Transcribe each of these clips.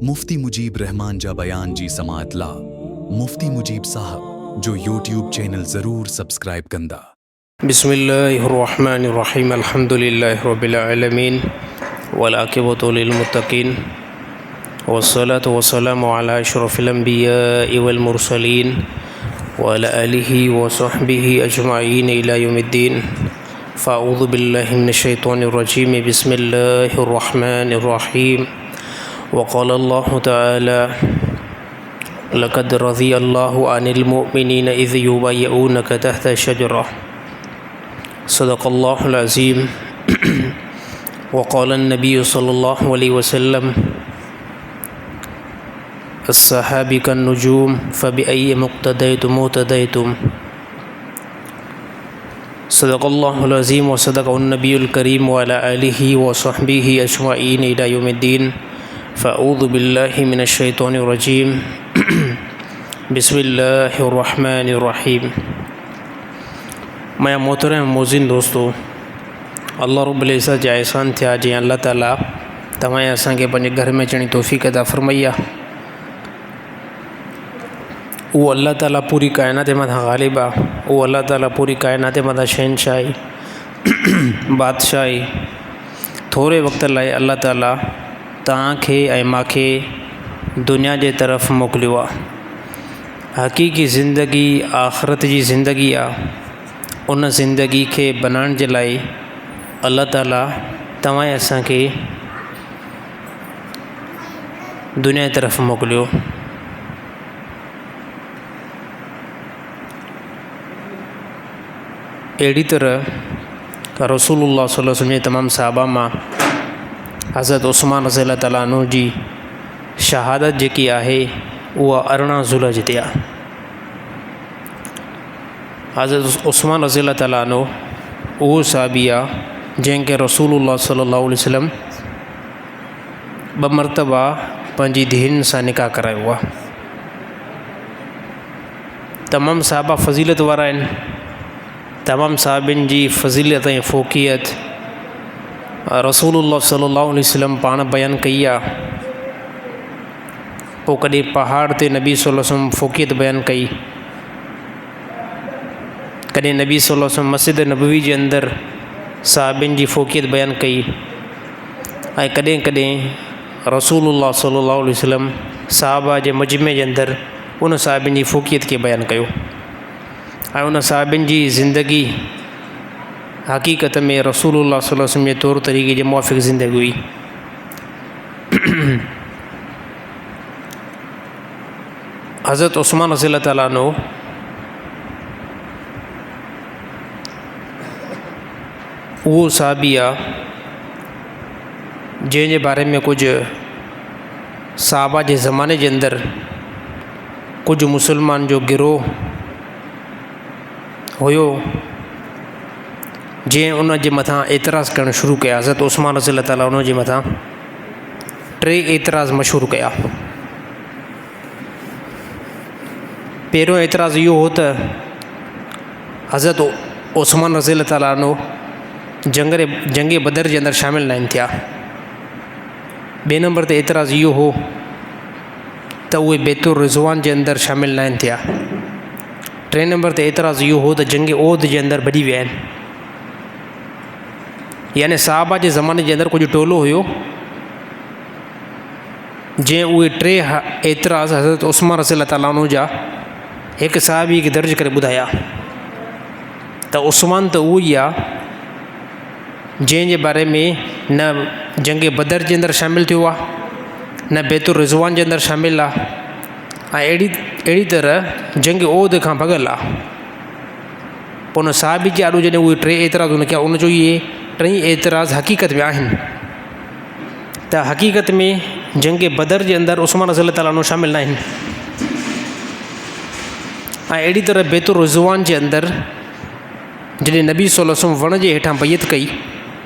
मुफ्ती मुजीब रहमान जा बयान जी समातला मुफ्ती मुजीब साहब जो यूट्यूब चैनल ज़रूर सब्सक्राइब कंदा। बिस्मिल्लाहिर्रहमानिर्रहीम अल्हम्दुलिल्लाहि रब्बिल आलमीन वल्आक़िबतु लिल्मुत्तक़ीन वस्सलातु वस्सलामु अला अशरफिल अंबियाइ वल मुरसलीन व अला आलिहि व सहबिहि अजमाईन इला यौमिद्दीन। फ़अऊज़ु बिल्लाहि मिनश शैतानिर रजीम बिस्मिल्लाहिर रहमानिर रहीम। वक़ाल अल्लाहु तआला लक़द रज़ियल्लाहु अनिल मुअमिनीन इज़ युबय्यऊनक तहत शजरा। सदक़ल्लाहुल अज़ीम। वक़ाल नबी सल्लल्लाहु अलैहि वसल्लम अस्सहाबी कन्नुजूम फ़बिअय्यि मुक़्तदैतुम मुहतदैतुम। सदक़ल्लाहुल अज़ीम व सदक़हुन नबियुल करीम व अला आलिहि व सहबिहि अजमाईन इला यौमिद्दीन। फ़अऊज़ु बिल्लाहि मिनश शैतानिर रजीम बिस्मिल्लाहिर रहमानिर रहीम। मैं मोहतरम मोज़िन दोस्तों, अल्लाह रब्बुल इज़्ज़त जा एहसान थिया जी अल्लाह ताला तव्हां असांखे पंहिंजे घर में अचण जी तौफ़ीक़ अता फ़रमाई आहे। उहो अल्लाह ताला पूरी काइनात मथां ग़ालिब आहे। उहो अल्लाह ताला पूरी काइनात मथां शहनशाही बादशाही। थोरे वक़्त लाइ अल्लाह ताला तव्हांखे ऐं मूंखे दुनिया जे तरफ़ मोकिलियो आहे। हक़ीक़ी ज़िंदगी आख़िरत जी ज़िंदगी आहे। उन ज़िंदगी खे बनाइण जे लाइ अल्लाह ताला तव्हां असांखे दुनिया जी तरफ़ मोकिलियो। अहिड़ी तरह रसूलुल्लाह सल्लल्लाहु अलैहि वसल्लम जे तमामु सहाबा मां हज़रत उस्मान रज़ियल्लाहु ताला अन्हु जी शहादत जेकी आहे उहा 18 ज़ुल्हज ते आहे। हज़रत उस्मान रज़ियल्लाहु ताला अन्हु उहो सहाबी आहे जंहिंखे रसूलुल्लाह सल्लल्लाहु अलैहि वसल्लम 2 मरतबा पंहिंजी धीअनि सां निकाह करायो आहे। तमामु सहाबा फ़ज़ीलत वारा आहिनि। तमामु सहाबियुनि जी फ़ज़ीलत ऐं फ़ोक़ियत रसूलुल्लाह सल्लल्लाहु अलैहि वसल्लम पाण बयानु कई आहे। पोइ कॾहिं पहाड़ ते नबी सल्लल्लाहु अलैहि वसल्लम फ़ोक़ियत बयानु कई, कॾहिं नबी सल्लल्लाहु अलैहि वसल्लम मस्जिद नबवी जे अंदरि सहाबियुनि जी फ़ोक़ियत बयानु कई, ऐं कॾहिं कॾहिं रसूलुल्लाह सल्लल्लाहु अलैहि वसल्लम सहाबा जे मजमे जे अंदरि उन सहाबियुनि जी फ़ोक़ियत खे बयानु कयो। ऐं उन सहाबियुनि जी ज़िंदगी हक़ीक़त में रसूलुल्लाह सल्लल्लाहु अलैहि वसल्लम जे तौर तरीक़े जे मुवाफ़िक़ ज़िंदगी हुई। हज़रत उस्मान रज़ियल्लाहु ताला अन्हु उहो सहाबी आहे जंहिंजे बारे में कुझु सहाबा जे ज़माने जे अंदरि कुझु मुसलमान जो गिरोह हुयो जंहिं उन जे मथां एतिराज़ करणु शुरू कया। हज़रत उस्मान रज़ियल्लाहु ताला उन जे मथां 3 एतिराज़ मशहूरु कया। पहिरियों एतिराज़ इहो हो त हज़रत उस्मान रज़ियल्लाहु ताला अन्हु जंग बदर जे अंदरि शामिलु न आहिनि थिया। ॿिए नंबर ते एतिराज़ इहो हो त उहे बैतुर रिज़वान जे अंदरि शामिलु न आहिनि थिया। 3 नंबर ते एतिराज़ इहो हो त जंग ओहद जे अंदरि भॼी विया आहिनि। यानी सहाबा जे ज़माने जे अंदरि कुझु टोलो हुयो जंहिं उहे 3 एतिराज़ हज़रत उस्मान रज़ियल्लाहु ताला अन्हु जा हिकु सहाबी खे दर्ज करे ॿुधाया त उस्मान त उहो ई आहे जंहिंजे बारे में न जंग बदर जे अंदरि शामिलु थियो आहे, न बैतुर रिज़वान जे अंदरि शामिलु आहे, ऐं अहिड़ी तरह जंग ओहद खां भॻल आहे। पोइ उन सहाबी जे आॾो जॾहिं उहे 3 एतिराज़ हुन कया, उनजो इहे 3 एतिराज़ हक़ीक़त में आहिनि त हक़ीक़त में जंग बदर जे अंदरि उस्मान रज़ियल्लाहु ताला अन्हु शामिलु न आहिनि। ऐं अहिड़ी तरह बैतुर रिज़वान जे अंदरि जॾहिं नबी सल्लल्लाहु अलैहि वसल्लम वण जे हेठां बैत कई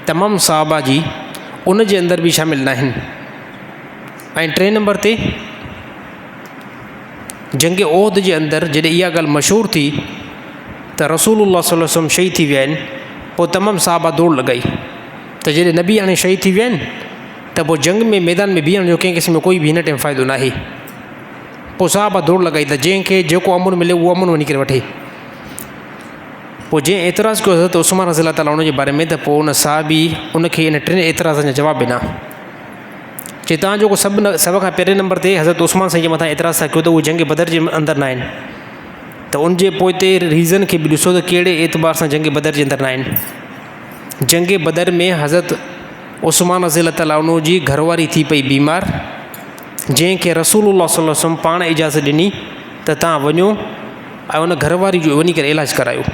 तमामु सहाबा जी उन जे अंदरि बि शामिलु न आहिनि। ऐं 3 नंबर ते जंग ओहद जे अंदरि जॾहिं इहा ॻाल्हि मशहूरु थी त रसूलुल्लाह सल्लल्लाहु अलैहि वसल्लम शहीद थी विया आहिनि, पोइ तमामु सहाबा दौड़ लॻाई त जॾहिं नबी हाणे शहीद थी विया आहिनि त पोइ जंग में मैदान में बीहण जो कंहिं क़िस्म जो कोई बि हिन टाइम फ़ाइदो न आहे। पोइ साहब दौड़ लॻाई त जंहिंखे जेको अमुन मिले उहो अमुन वञी करे वठे। पोइ जंहिं एतिराज़ु कयो हज़रत उस्मान रज़ी अल्लाह ताला उन जे बारे में, त पोइ उन साहबी उनखे इन टिनि एतिराज़नि जा जवाब ॾिना। चए तव्हां जेको सभ खां पहिरें नंबर ते हज़रत उस्मान साईं जे मथां एतिराज़ु था कयो त उहे जंग बदर जे अंदरि न आहिनि, त उनजे पोइ ते रीज़न खे बि ॾिसो त कहिड़े एतबार सां जंग बदर जे अंदरि न आहिनि। जंग बदर में हज़रत उस्मान रज़ी अल्लाह ताला उन जी घरवारी थी पई बीमार, जंहिंखे रसूलुल्लाह सल्लल्लाहु अलैहि वसल्लम पाण इजाज़त ॾिनी त तव्हां वञो ऐं उन घरवारी जो वञी करे इलाजु करायो।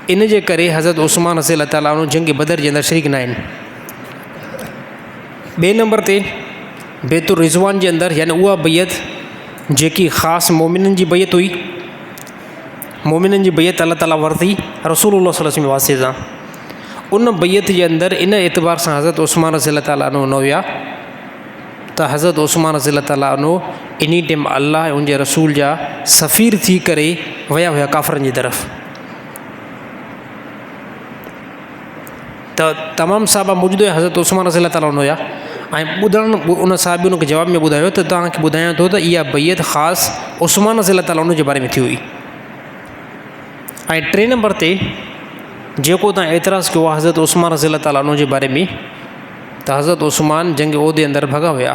इन जे करे हज़रत उस्मान रज़ी अल्लाह ताला जंग बदर जे अंदरि शरीक न आहिनि। ॿिए नंबर ते बैतुर रिज़वान जे अंदरि, यानी उहा बैत जेकी ख़ासि मोमिननि जी बैत हुई, मोमिननि जी बैत अल्लाह ताला वरिती रसूलुल्लाह सल्लल्लाहु अलैहि वसल्लम वास्ते सां। उन बैत जे अंदरि इन एतबार सां हज़रत उस्मान रज़ी अल्लाह ताला न हुया त हज़रत उस्मान रज़ी अल्लाह ताला इन टाइम अल्लाह ऐं उनजे रसूल जा सफ़ीर थी करे विया हुया काफ़रनि जी तरफ़। त तमामु साहबा मौजूदु हुया, हज़रत उस्मान रज़ी अल्लाह ताला हुया ऐं उन साहबी उनखे जवाब में ॿुधायो त तव्हांखे ॿुधायां थो त इहा बैत ख़ासि उस्मान रज़ी अल्लाह ताला उनजे बारे में थी हुई। ऐं टे नंबर ते जेको तव्हां एतिराज़ु कयो आहे हज़रत उस्मान रज़ी अल्लाह ताला उनजे बारे में, त हज़रत उस्मान जंग उहिद जे अंदरि भॻा हुया।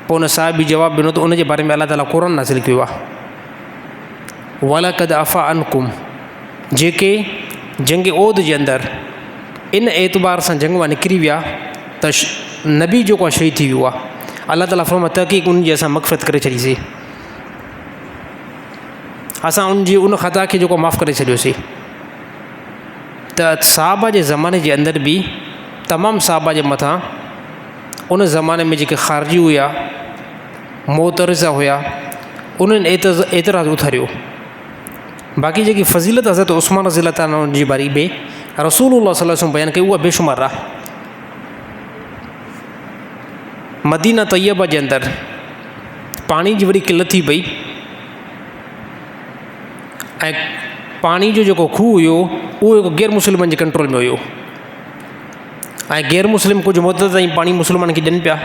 पोइ उन साहिब बि जवाबु ॾिनो त उनजे बारे में अल्लाह ताला क़ुरान नाज़िल कयो आहे, वलक़द अफ़ा अनकुम, जेके जंग उहिद जे अंदरि इन एतबार सां जंग मां निकिरी विया त नबी जेको आहे शहीद थी वियो आहे। अल्लाह ताला फ़रमाए तहक़ीक़ उनजी असां मग़फ़िरत करे छॾीसीं, असां उनजी उन ख़ता खे जेको माफ़ु करे छॾियोसीं। त साहबा जे ज़माने जे अंदरि बि तमामु साहबा जे मथां उन ज़माने में जेके ख़ारिजी हुया, मोतरिज़ा हुया, उन्हनि एतिराज़ु उथारियो। बाक़ी जेकी फ़ज़ीलत हज़रत उस्मान रज़ी अल्लाह ताला जी बारी में रसूलुल्लाह सल्लल्लाहु अलैहि वसल्लम बयानु कई, उहा बेशुमार आहे। मदीना तैयबा जे अंदरि पाणी जी वॾी किल्लत थी पई ऐं पाणी जो जेको खूह हुयो उहो गैर मुस्लिमनि जे कंट्रोल में हुयो ऐं गैर मुस्लिम कुझु मुदत ताईं पाणी मुस्लमाननि खे ॾियनि पिया।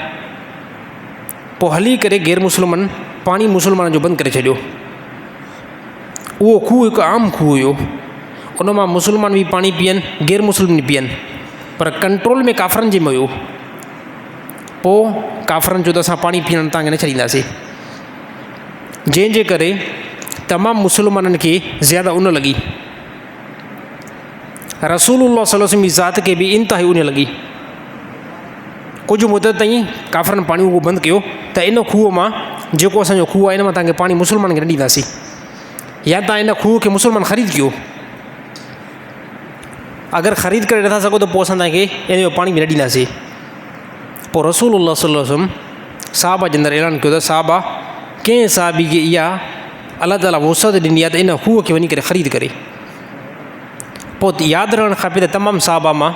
पोइ हली करे गैर मुस्लिमनि पाणी मुस्लमाननि जो बंदि करे छॾियो। उहो खूह हिकु आम खूह हुयो, उन मां मुस्लमान बि पाणी पीअनि, गैर मुस्लिम बि पीअनि, पर कंट्रोल में काफ़रनि जे में हुयो। पोइ काफ़रनि जो त असां पाणी पीअण तव्हांखे न छॾींदासीं, जंहिंजे करे तमामु मुस्लमाननि खे ज़्यादा उन लॻी। रसूलुल्लाह सल्लल्लाहु अलैहि वसल्लम जी ज़ात खे बि इंतिहाई उन लॻी। कुझु मुदत ताईं काफ़रनि पाणी उहो बंदि कयो त इन खूह मां, जेको असांजो खूह आहे, इन मां तव्हांखे पाणी मुस्लमाननि खे न ॾींदासीं, या तव्हां इन खूह खे मुस्लमान ख़रीद कयो। अगरि ख़रीद करे नथा सघो त पोइ असां तव्हांखे इन जो पाणी बि न ॾींदासीं। पोइ रसूलुल्लाह सल्लल्लाहु अलैहि वसल्लम साहबा जे अंदरि ऐलान कयो त साहबा, कंहिं साहबी खे इहा अल्लाह ताला वुसअत ॾिनी आहे त इन खूह खे वञी करे ख़रीद करे। पोइ यादि रहणु खपे त तमामु साहबा मां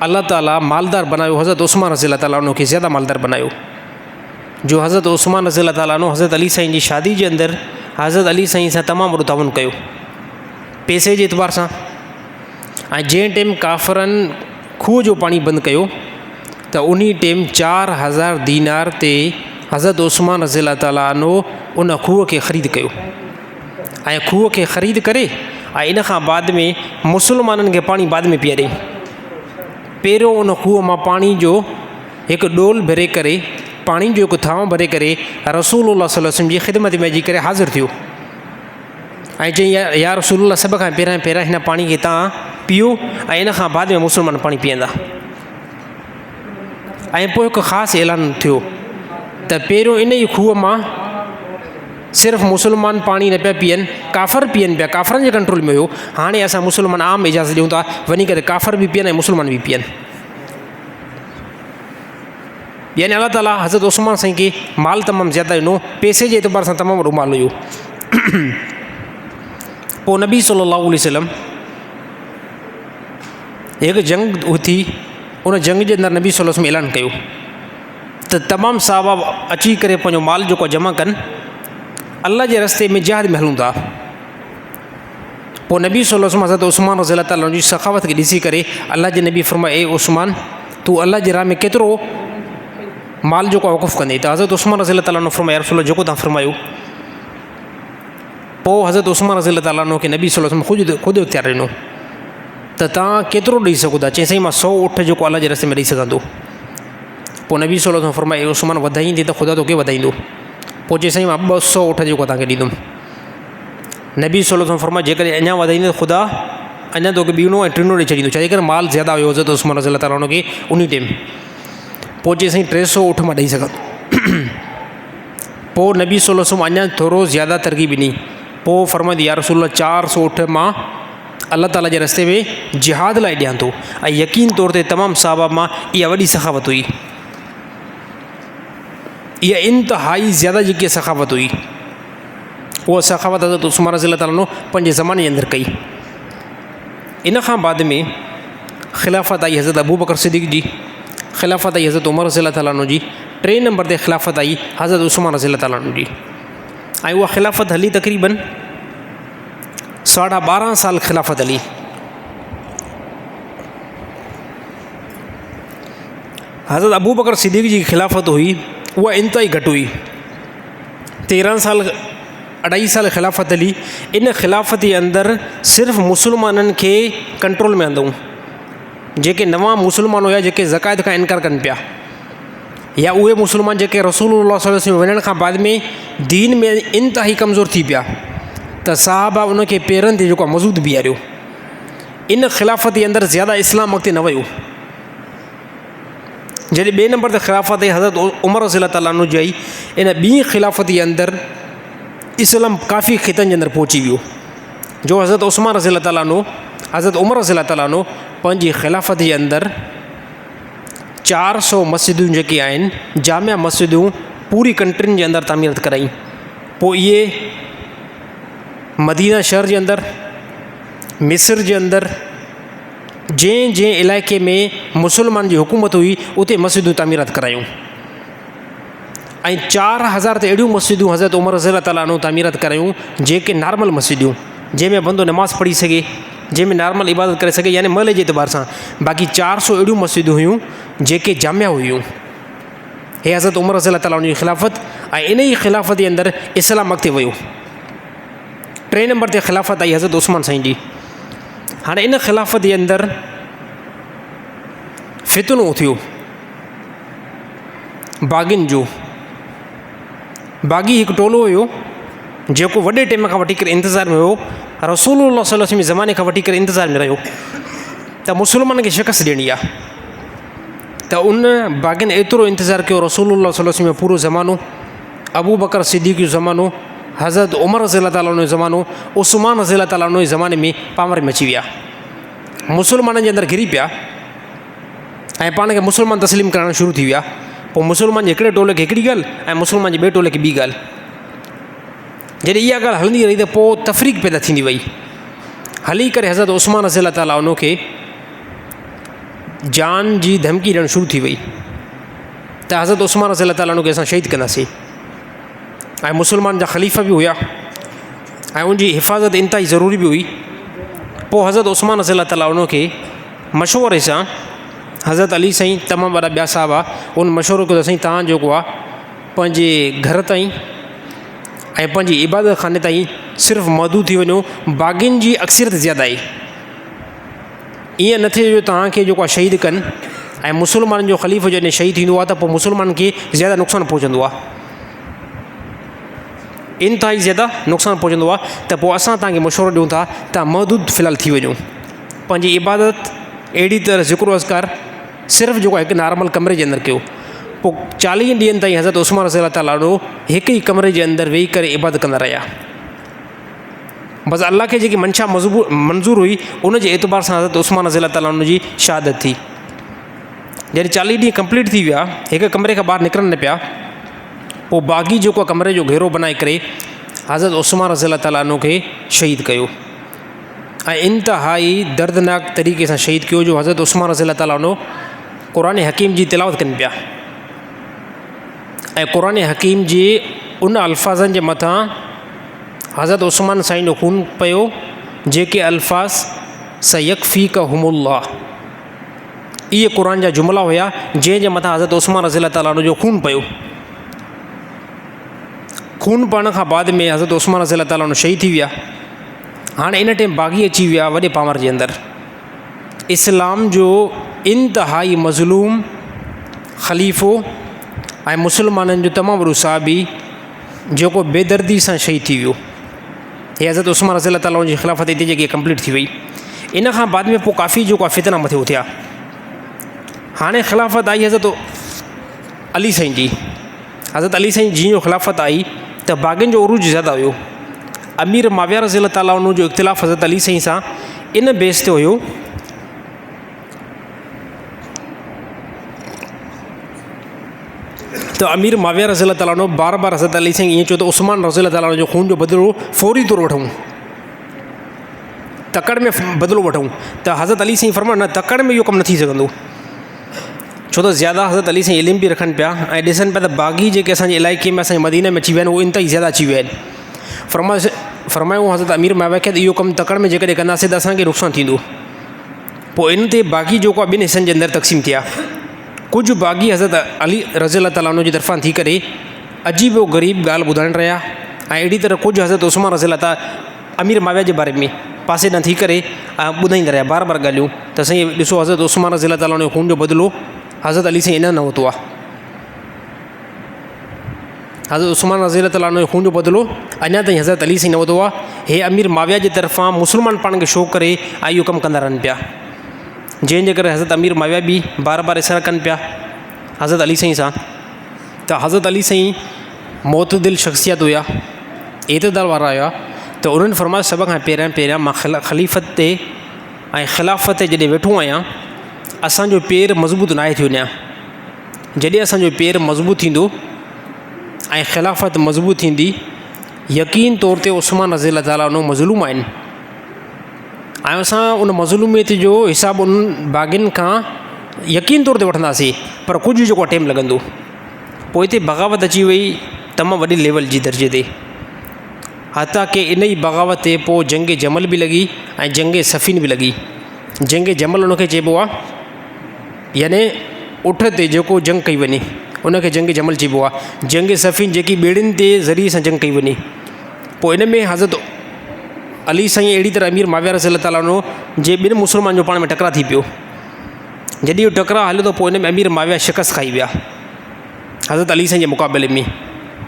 अल्लाह ताला मालदार बनायो, हज़रत उस्मान रज़ी अल्लाह ताला उनखे ज़्यादा मालदार बनायो। जो हज़रत उस्मान रज़ी अल्लाह ताला हज़रत अली साईं जी शादी जे अंदरि हज़रत अली साईं सां तमामु वॾो ताउन कयो पैसे जे एतबार सां। ऐं जंहिं टाइम काफ़रनि खूह जो पाणी बंदि कयो त उन टाइम 4000 दीनार ते हज़रत उस्मान रज़ी अल्लाह ताला उन खूह खे ख़रीद कयो ऐं खूह खे ख़रीद करे ऐं इन खां बाद में मुस्लमाननि खे पाणी बाद में पीआरे। पहिरियों उन खूह मां पाणी जो हिकु डोल भरे करे, पाणी जो हिकु थांव भरे करे रसूलुल्लाह सल्लल्लाहु अलैहि वसल्लम जी ख़िदमत में अची करे हाज़िर थियो ऐं चई, या रसूलुल्लाह, सभ खां पहिरियां हिन पाणी खे तव्हां पीओ ऐं इन खां बाद में मुस्लमान पाणी पीअंदा। ऐं पोइ हिकु ख़ासि ऐलान थियो त पहिरियों इन ई खूह मां सिर्फ़ु मुस्लमान पाणी न पिया पीअनि, काफ़र पीअनि पिया, काफ़रनि जे कंट्रोल में हुयो। हाणे असां मुस्लमान आम इजाज़त ॾियूं था वञी करे काफ़र बि पीअनि ऐं मुस्लमान बि पीअनि। यानी अल्लाह ताला हज़रत उस्मान साईं खे माल तमामु ज़्यादा ॾिनो, पैसे जे एतबार सां तमामु वॾो माल हुयो। पोइ नबी सल्लल्लाहु अलैहि वसल्लम हिकु जंग थी, उन जंग जे अंदरि नबी सल्लल्लाहु अलैहि वसल्लम ऐलान कयो त तमामु साहबा अची करे पंहिंजो माल जेको जमा कनि, अल्लाह जे रस्ते में जिहाद में हलूं था। पोइ नबी सल्लल्लाहु अलैहि वसल्लम हज़रत उस्मान रज़ियल्लाहु ताला अन्हु जी सखावत खे ॾिसी करे अल्लाह जे नबी फरमाए, ए उस्मान तूं अल्लाह जे राह में केतिरो माल जेको आहे वक़ुफ़ु कंदे? त हज़रत उस्मान रज़ियल्लाहु ताला अन्हु फरमाए, या रसूल जेको तव्हां फरमायो। पोइ हज़रत उस्मान रज़ियल्लाहु ताला अन्हु खे नबी सल्लल्लाहु अलैहि वसल्लम ख़ुदि इख्तियार ॾिनो त तव्हां केतिरो ॾेई सघो था? चई साईं मां 100 ऊँट जेको अल्लाह जे रस्ते में ॾेई सघंदो। पोइ नबी सल्लल्लाहु अलैहि वसल्लम फरमाए, उस्मान वधाईंदी त ख़ुदा तोखे वधाईंदो। पोइ चई साईं मां 200 ऊँट जेको तव्हांखे ॾींदुमि। नबी सल्लल्लाहु अलैहि वसल्लम फरमाए, जेकॾहिं अञा वधाईंदे त ख़ुदा अञा तोखे ॿीणो ऐं टिणो ॾेई छॾींदो। छाजे करे माल ज़्यादा हुयो हज़रत उस्मान रज़ियल्लाहु ताला अन्हु खे उन टाइम। पोइ चई साईं 300 ऊँट मां ॾेई सघंदो। पोइ नबी सल्लल्लाहु अलैहि वसल्लम अञा थोरो ज़्यादा तरक़ीब ॾिनी। पोइ फरमाईंदी, या रसूल 400 ऊँट मां अल्लाह ताला जे रस्ते में जिहाद लाइ ॾियां थो। ऐं यकीन तौर ते तमामु साहबा मां इहा वॾी सखावत हुई, इहा इंतिहाई ज़्यादा जेकी सखावत हुई, उहा सखावत हज़रत उस्मान रज़ियल्लाहु ताला अन्हु पंहिंजे ज़माने जे अंदरि कई। इन खां बाद में ख़िलाफ़त आई हज़रत अबू बकर सिद्दीक़ जी, ख़िलाफ़त आई हज़रत उमर रज़ियल्लाहु ताला अन्हु जी, 3 नंबर ते ख़िलाफ़त आई हज़रत उस्मान रज़ियल्लाहु ताला अन्हु जी। ऐं उहा ख़िलाफ़त हली तक़रीबन 12.5 साल ख़िलाफ़त हली। हज़रत अबू बकर सिद्दीक़ जी ख़िलाफ़त हुई उहा इंतिहाई घटि हुई। 13 साल 2.5 साल ख़िलाफ़त हली। इन ख़िलाफ़त जे अंदरि सिर्फ़ु मुसलमाननि खे कंट्रोल में आंदऊं। जेके नवां मुसलमान हुया, जेके ज़कात खां इनकार कनि पिया, या उहे मुसलमान जेके रसूलुल्लाह सल्लल्लाहु अलैहि वसल्लम वञण खां बाद में दीन में इंतिहाई कमज़ोर थी पिया, त साहबा उनखे पेरनि ते जेको आहे मज़बूत बीहारियो। इन ख़िलाफ़त जे अंदरि ज़्यादा इस्लाम अॻिते न वियो। जॾहिं 2 नंबर ते ख़िलाफ़त हज़रत उमर रज़ियल्लाहु ताला अन्हु जी आई, इन ॿी ख़िलाफ़त जे अंदरि इस्लाम काफ़ी ख़ितनि जे अंदरि पहुची वियो। जो हज़रत उस्मान रज़ियल्लाहु ताला अन्हु, हज़रत उमर रज़ियल्लाहु ताला अन्हु पंहिंजी ख़िलाफ़त जे अंदरि 400 मस्जिदूं जेके आहिनि, जामिया मस्जिदूं पूरी कंट्रियुनि जे अंदरि तामीरत कराई। पोइ इहे मदीना शहर जे अंदरि, मिस्र जे अंदरि, जंहिं इलाइक़े में मुसलमान जी हुकूमत हुई उते मस्जिदूं तामीरत करायूं। ऐं 4000 ते अहिड़ियूं मस्जिदूं हज़रत उमर रज़ियल्लाहु ताला अन्हु तामीरत करायूं, जेके नॉर्मल मस्जिदूं, जंहिंमें बंदो नमाज़ पढ़ी सघे, जंहिंमें नॉर्मल इबादत करे सघे, यानी महल जे एतबार सां। बाक़ी 400 अहिड़ियूं मस्जिदूं हुयूं जेके जामिया हुयूं। हे हज़रत उमर रज़ियल्लाहु ताला अन्हु जी ख़िलाफ़त। ऐं इन ई ख़िलाफ़त जे अंदरि इस्लाम अॻिते वियो। 3 नंबर ते ख़िलाफ़त आई हज़रत उस्मान साईं जी। हाणे इन ख़िलाफ़त जे अंदरि फितनो थियो बाग़ियुनि जो। बाग़ी हिकु टोलो हुयो जेको वॾे टाइम खां वठी करे इंतज़ार में हुयो, रसूलुल्लाह सल्लल्लाहु अलैहि वसल्लम जे ज़माने खां वठी करे इंतज़ार में रहियो त मुसलमाननि खे शिकस्त ॾियणी आहे। त उन बाग़ियुनि एतिरो इंतज़ारु कयो, रसूलुल्लाह सल्लल्लाहु अलैहि वसल्लम जो पूरो ज़मानो, अबू बकर सिद्दीक़ जो ज़मानो, हज़रत उमर रज़ियल्लाहु ताला अन्हु जो ज़मानो, उस्मान रज़ियल्लाहु ताला अन्हु जे ज़माने में पामर में अची विया। मुसलमाननि जे अंदरि घिरी पिया ऐं पाण खे मुसलमान तस्लीम करणु शुरू थी विया। पोइ मुसलमान जे हिकिड़े टोले खे हिकिड़ी ॻाल्हि ऐं मुसलमान जे ॿिए टोले खे ॿी ॻाल्हि। जॾहिं इहा ॻाल्हि हलंदी रही त पोइ तफ़रीक़ पैदा थींदी वई। हली करे हज़रत उस्मान रज़ियल्लाहु ताला अन्हु खे जान जी धमकी ॾियणु शुरू थी वई त हज़रत उस्मान रज़ियल्लाहु ताला अन्हु खे असां शहीद कंदासीं। ऐं मुसलमान जा ख़लीफ़ा बि हुया ऐं उनजी हिफ़ाज़त इंतिहाई ज़रूरी बि हुई। पोइ हज़रत उस्मान रज़ियल्लाहु ताला अन्हु खे मशवरे सां हज़रत अली साईं, तमामु वॾा ॿिया साहब आहे, उन मशवरो कयो त साईं तव्हां जेको आहे पंहिंजे घर ताईं ऐं पंहिंजी इबादत खाने ताईं सिर्फ़ु महदूद थी वञो। बाग़ियुनि जी अक्सरियत ज़्यादा आहे, ईअं न थिए जो तव्हांखे जेको आहे शहीद कनि ऐं मुसलमाननि जो ख़लीफ़ो जॾहिं शहीद थींदो आहे त पोइ मुसलमाननि खे ज़्यादा नुक़सानु पहुचंदो आहे, इंतिहाई ज़्यादा नुक़सानु पहुचंदो आहे। त पोइ असां तव्हांखे मशवरो ॾियूं था तव्हां महदूद फ़िलहाल थी वञो। पंहिंजी इबादत अहिड़ी तरह ज़िक्र अज़कार सिर्फ़ु जेको आहे हिकु नॉर्मल कमरे जे अंदरि कयो। पोइ 40 ॾींहंनि ताईं हज़रत उस्मान रज़ियल्लाहु ताला अन्हु हिकु ई कमरे जे अंदरि वेही करे इबादत कंदा रहिया। बसि अल्लाह खे जेकी मंशा मंज़ूर हुई उन जे एतबार सां हज़रत उस्मान रज़ियल्लाहु ताला अन्हु जी शहादत थी। जॾहिं 40 ॾींहं कंप्लीट थी विया, हिकु कमरे खां ॿाहिरि निकिरनि न पिया, पोइ बाग़ी जेको कमरे जो घेरो बनाए करे हज़रत उस्मान रज़ियल्लाहु ताला अन्हु खे शहीद कयो ऐं इंतिहाई दर्दनाक तरीक़े सां शहीद कयो। जो हज़रत उस्मान रज़ियल्लाहु ताला अन्हु क़ुरान हकीम जी तिलावत कनि पिया ऐं क़ुरान हकीम जे उन अल्फाज़नि जे मथां हज़रत उस्मान साईं जो खून पियो जेके अल्फाज़ सयकफ़ीकहुमुल्लाह इहे क़ुर जा जुमला हुआ जंहिंजे मथां हज़रत उस्मान रज़ियल्लाहु ताला अन्हु जो खून पियो। खून पड़ण खां बाद में हज़रत उस्मान रज़ियल्लाहु ताला अन्हु शहीद थी विया। हाणे इन टाइम बाग़ी अची विया वॾे पावर जे अंदरि। इस्लाम जो इंतिहाई मज़लूम ख़लीफ़ो ऐं मुसलमाननि जो तमामु वॾो साहबी जेको बेदर्दी सां शहीद थी वियो। हे हज़रत उस्मान रज़ियल्लाहु ताला जी ख़िलाफ़त हिते जेकी कंप्लीट थी वई। इन खां बाद में पोइ काफ़ी जेको आहे फितना मथे उथिया। हाणे ख़िलाफ़त आई हज़रत अली साईं जी। हज़रत अली साईं जी जो ख़िलाफ़त आई त बाग़ियुनि जो उरूज ज़्यादा हुयो। अमीर माविया रज़ियल्लाहु ताला अन्हु जो इख़्तिलाफ़ हज़रत अली साईं सां इन बेस ते हुयो तो अमीर माविया रज़ियल्लाहु ताला अन्हु बार बार हज़रत अली साईं ईअं चयो त उस्मान रज़ियल्लाहु ताला जो खून जो बदिलो फौरी तौर वठूं, तकड़ में बदिलो वठूं। त हज़रत अली साईं फरमायो न, तकड़ में इहो कमु न थी सघंदो, छो त ज़्यादा हज़रत अली साईं इल्म बि रखनि पिया ऐं ॾिसनि पिया त बाग़ी जेके असांजे इलाइक़े में असांजे मदीने में अची विया आहिनि उहे इंतिहाई ज़्यादा अची विया आहिनि। फरमायो हज़रत अमीर माविया खे त इहो कमु तकड़ में जेकॾहिं कंदासीं त असांखे नुक़सानु थींदो। पोइ इन ते बाग़ी जेको आहे ॿिनि हिसनि जे अंदरि तक़सीम थिया। कुझु बाग़ी हज़रत अली रज़ियल्लाहु ताला अन्हु जी तरफ़ां थी करे अजीब व ग़रीब ॻाल्हि ॿुधाइण रहिया ऐं अहिड़ी तरह कुझु हज़रत उस्मान रज़ियल्लाहु ताला अमीर माविया जे बारे में पासे न थी करे ॿुधाईंदा रहिया बार बार ॻाल्हियूं त साईं ॾिसो हज़रत उस्मान रज़ियल्लाहु ताला जो खून जो बदिलो हज़रत अली साईं इन न वरितो आहे। हज़रत उस्मान रज़ियल्लाहु ताला जो खून जो बदिलो अञा ताईं हज़रत अली साईं न वरितो आहे। हे अमीर माविया जे तरफ़ां मुस्लमान पाण खे शो करे ऐं इहो कमु कंदा रहनि पिया, जंहिंजे करे हज़रत अमीर माविया बि बार बार इसर कनि पिया हज़रत अली साईं सां। त हज़रत अली साईं मोतदिल शख़्सियत हुया, एतदाल वारा हुया। त उन्हनि फरमायो सभ खां पहिरियां मां ख़लीफ़त ते ऐं ख़िलाफ़त ते जॾहिं वेठो आहियां असांजो पेर मज़बूत न आहे थी वञा। जॾहिं असांजो पेर मज़बूत थींदो ऐं ख़िलाफ़त मज़बूत थींदी, यकीन तौर ते उस्मान रज़ियल्लाहु ताला अन्हु मज़लूम आहिनि ऐं असां उन मज़लूमियत जो हिसाबु उन बाग़ियुनि खां यकीन तौर ते वठंदासीं, पर कुझु जेको टाइम लॻंदो। पोइ हिते बग़ावत अची वई तमामु वॾे लेवल जी दर्जे ते, हता की इन ई बग़ावत ते पोइ जंग जमल बि लॻी ऐं जंग सफ़ीन बि लॻी। जंग जमल उनखे चइबो आहे, यानी उठ ते जेको जंग कई वञे उनखे जंग जमल चइबो आहे। जंग सफ़ीन जेकी ॿेड़ियुनि ते ज़रिए सां जंग कई वञे। पोइ इन में हज़रत अली साईं अहिड़ी तरह अमीर माविया रज़ियल्लाहु ताला अन्हु जे ॿिनि मुस्लमान जो पाण में टकरा थी पियो। जॾहिं इहो टकरा हलियो त पोइ इन में अमीर माविया शिकस्त खाई विया हज़रत अली साईं जे मुक़ाबले में।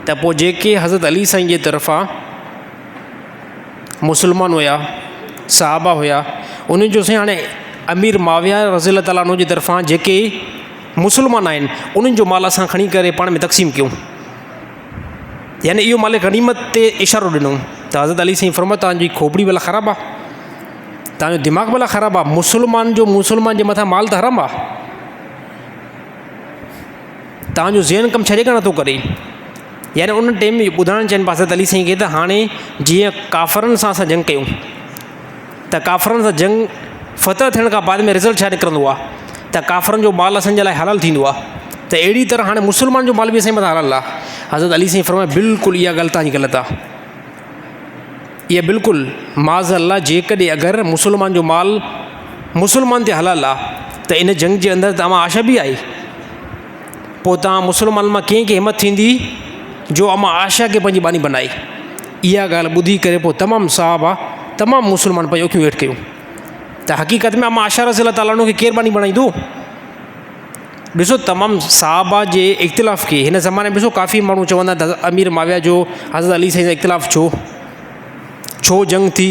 त पोइ जेके हज़रत अली साईं जे तरफ़ां मुसलमान हुया, सहाबा हुया, उन्हनि जो साईं हाणे अमीर माविया रज़ियल्लाहु ताला अन्हु जी तरफ़ां जेके मुसलमान आहिनि उन्हनि जो माल असां खणी करे पाण में तक़सीम कयूं, यानी इहो माल गनीमत ते इशारो ॾिनो। त हज़रत अली साईं फरमायो तव्हांजी खोपड़ी भला ख़राबु आहे, तव्हांजो दिमाग़ भला ख़राबु आहे, मुसलमान जे मथां माल त हराम आहे, तव्हांजो ज़हन कमु छॾे कान नथो करे। यानी उन टाइम में ॿुधाइणु चाहिनि हज़रत अली साईं खे त हाणे जीअं काफ़रनि सां असां जंग कयूं त काफ़रनि सां जंग फ़तह थियण खां बाद में रिज़ल्ट छा निकिरंदो आहे त काफ़रनि जो माल असांजे लाइ हलाल थींदो आहे। त अहिड़ी तरह हाणे मुसलमान जो माल बि असांजे मथां हलाल आहे। हज़रत अली साईं फरमायो बिल्कुलु इहा ॻाल्हि तव्हांजी ग़लति आहे, इहा बिल्कुलु माज़ अल्लाह जेकॾहिं अगरि मुसलमान जो माल मुसलमान ते हलाल आहे त इन जंग जे अंदरि तव्हां आशा बि आई, पोइ तव्हां मुसलमान मां कंहिंखे हिमत थींदी जो अमा आशा खे पंहिंजी बानी बनाई। इहा ॻाल्हि ॿुधी करे पोइ तमामु साहबा तमामु मुसलमान पंहिंजो अखियूं हेठि कयूं त हक़ीक़त में अमा आशा रज़ियल्लाहु ताला अन्हु खे केरु बानी बणाईंदो। ॾिसो तमामु साहबा जे इख़्तिलाफ़ खे हिन ज़माने में ॾिसो काफ़ी माण्हू चवंदा त अमीर माविया जो हज़रत अली साईं सां इख़्तिलाफ़ छो जंग थी।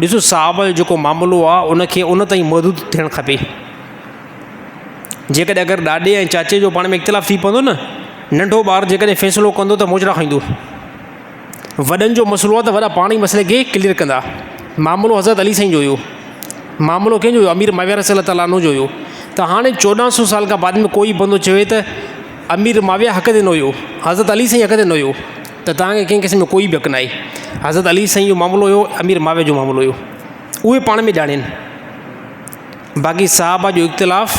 ॾिसो साहबा जो जेको मामिलो आहे उनखे उन ताईं महदूद थियणु खपे। जेकॾहिं अगरि ॾाॾे ऐं चाचे जो पाण में इख़्तिलाफ़ थी पवंदो न, नंढो ॿारु जेकॾहिं फ़ैसिलो कंदो त मोजड़ा खाईंदो। वॾनि जो मसइलो आहे त वॾा पाण ई मसइले खे क्लियर कंदा। मामिलो हज़रत अली साईं जो हुयो, मामिलो कंहिंजो हुयो, अमीर माविया रज़ियल्लाहु ताला अन्हु जो हुयो। त हाणे 1400 साल खां बाद में कोई बंदो चवे त अमीर माविया हक़ ते न हुयो, हज़रत अली साईं हक़ ते न हुयो, त तव्हांखे कंहिं क़िस्म में कोई बि हक़ न आहे। हज़रत अली साईं जो मामिलो हुयो, अमीर माविया जो मामिलो हुयो, उहे पाण में ॼाणनि। बाक़ी साहबा जो इख़्तिलाफ़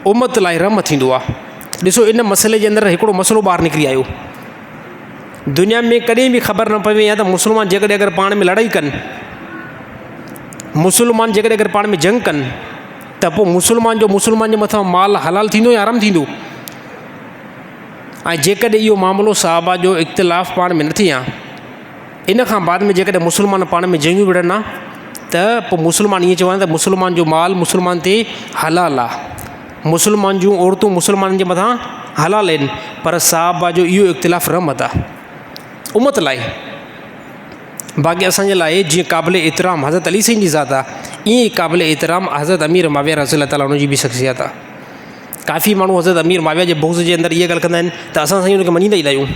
उमत लाइ रहमत थींदो आहे। ॾिसो इन मसइले जे अंदरि हिकिड़ो मसइलो ॿाहिरि निकिरी आयो। दुनिया में कॾहिं बि ख़बर न पवे या त मुस्लमान जेकॾहिं अगरि पाण में लड़ाई कनि मुसलमान जेकॾहिं अगरि पाण में जंग कनि त पोइ मुसलमान जे मथां माल हलाल थींदो या हराम थींदो। ऐं जेकॾहिं इहो मामिलो सहाबा जो इख़्तिलाफ़ पाण में न थी आहे, इन खां बाद में जेकॾहिं मुसलमान पाण में जंगियूं विढ़नि आहे त पोइ मुसलमान ईअं चवनि त मुसलमान जो माल मुसलमान ते हलाल आहे, मुसलमान जूं औरतूं मुसलमाननि जे मथां हलाल आहिनि। पर सहाबा जो इहो इख़्तिलाफ़ रहमत आहे उमत लाइ। बाक़ी असांजे लाइ जीअं क़ाबिल एतिराम हज़रत अली साईं जी ज़ात आहे, ईअं ई क़ाबिल एतिराम हज़रत अमीर माविया रज़ी अल्लाह ताला जी बि शख़्सियत आहे। काफ़ी माण्हू हज़रत अमीर माविया जे बुग़्ज़ जे अंदरि इहा ॻाल्हि कंदा आहिनि त असां साईं हुनखे मञींदा ई न आहियूं।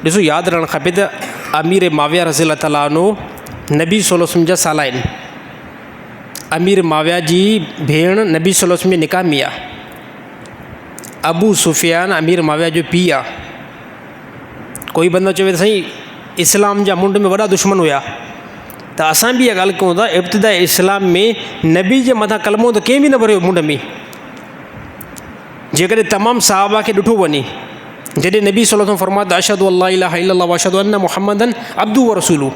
ॾिसो, यादि रहणु खपे त अमीर माविया रज़ी अल्लाह ताला नबी सल्लल्लाहु अलैहि वसल्लम जा साला आहिनि। अमीर माविया जी भेण नबी सल्लल्लाहु अलैहि वसल्लम में निकाह में आहे। अबू सुफ़ियान अमीर माविया जो पीउ आहे। कोई बंदो चवे त साईं इस्लाम जा मुंड में वॾा दुश्मन हुया, त असां बि इहा ॻाल्हि कयूं था इब्तिदा इस्लाम में नबी जे मथां कलमो त कंहिं बि न भरियो मुंड में। जेकॾहिं तमामु सहाबा खे ॾिठो वञे, जॾहिं नबी सल्लल्लाहु अलैहि वसल्लम फरमायो अशहदु अल्ला इलाहा इल्लल्लाह व अशहदु अन्न मुहम्मदन अब्दुहु व रसूलुहु,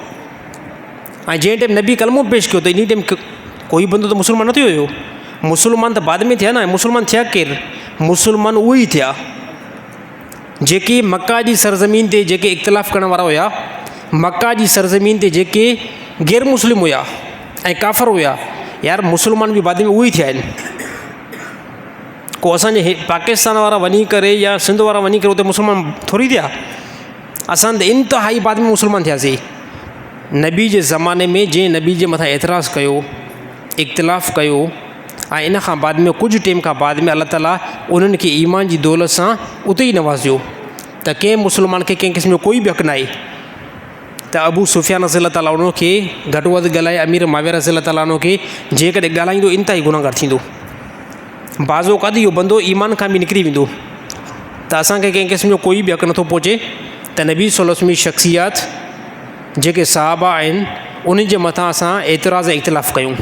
ऐं जंहिं टाइम नबी कलमो पेश कयो त इन टाइम कोई बंदो त मुसलमान न थियो हुयो। मुसलमान त बाद में थिया न। मुसलमान थिया केरु? मुसलमान उहे ई थिया जेके मक्का जी सरज़मीन ते जेके इख़्तिलाफ़ करण वारा हुया, मक्का जी सरज़मीन ते जेके गैर मुस्लिम हुया ऐं काफ़र हुया। यार मुसलमान बि बाद में उहे ई थिया आहिनि। को असांजे पाकिस्तान वारा वञी करे या सिंध वारा वञी करे उते मुसलमान थोरी थिया। असां त इंतिहाई बाद में मुसलमान थियासीं। नबी जे ज़माने में जंहिं नबी जे मथां एतिराज़ कयो, इख़्तिलाफ़ कयो, ऐं इन खां बाद में कुझु टाइम खां बाद में अल्लाह ताला उन्हनि खे ईमान जी दौलत सां उते ई नवाज़ियो त कंहिं मुसलमान खे कंहिं क़िस्म जो कोई बि हक़ न आहे त अबू सुफ़ियान रज़ी अल्लाह ताला खे घटि वधि ॻाल्हाए अमीर माविया रज़ी अल्लाह ताला खे जेकॾहिं ॻाल्हाईंदो इंतिहाई गुनाहगार थींदो। बाज़ो काद इहो बंदो ईमान खां बि निकिरी वेंदो त असांखे कंहिं क़िस्म जो कोई बि हक़ नथो पहुचे त नबी सल्लल्लाहु अलैहि वसल्लम जी शख़्सियत जेके सहाबा आहिनि उन्हनि जे मथां असां एतिराज़ ऐं इख़्तिलाफ़ कयूं।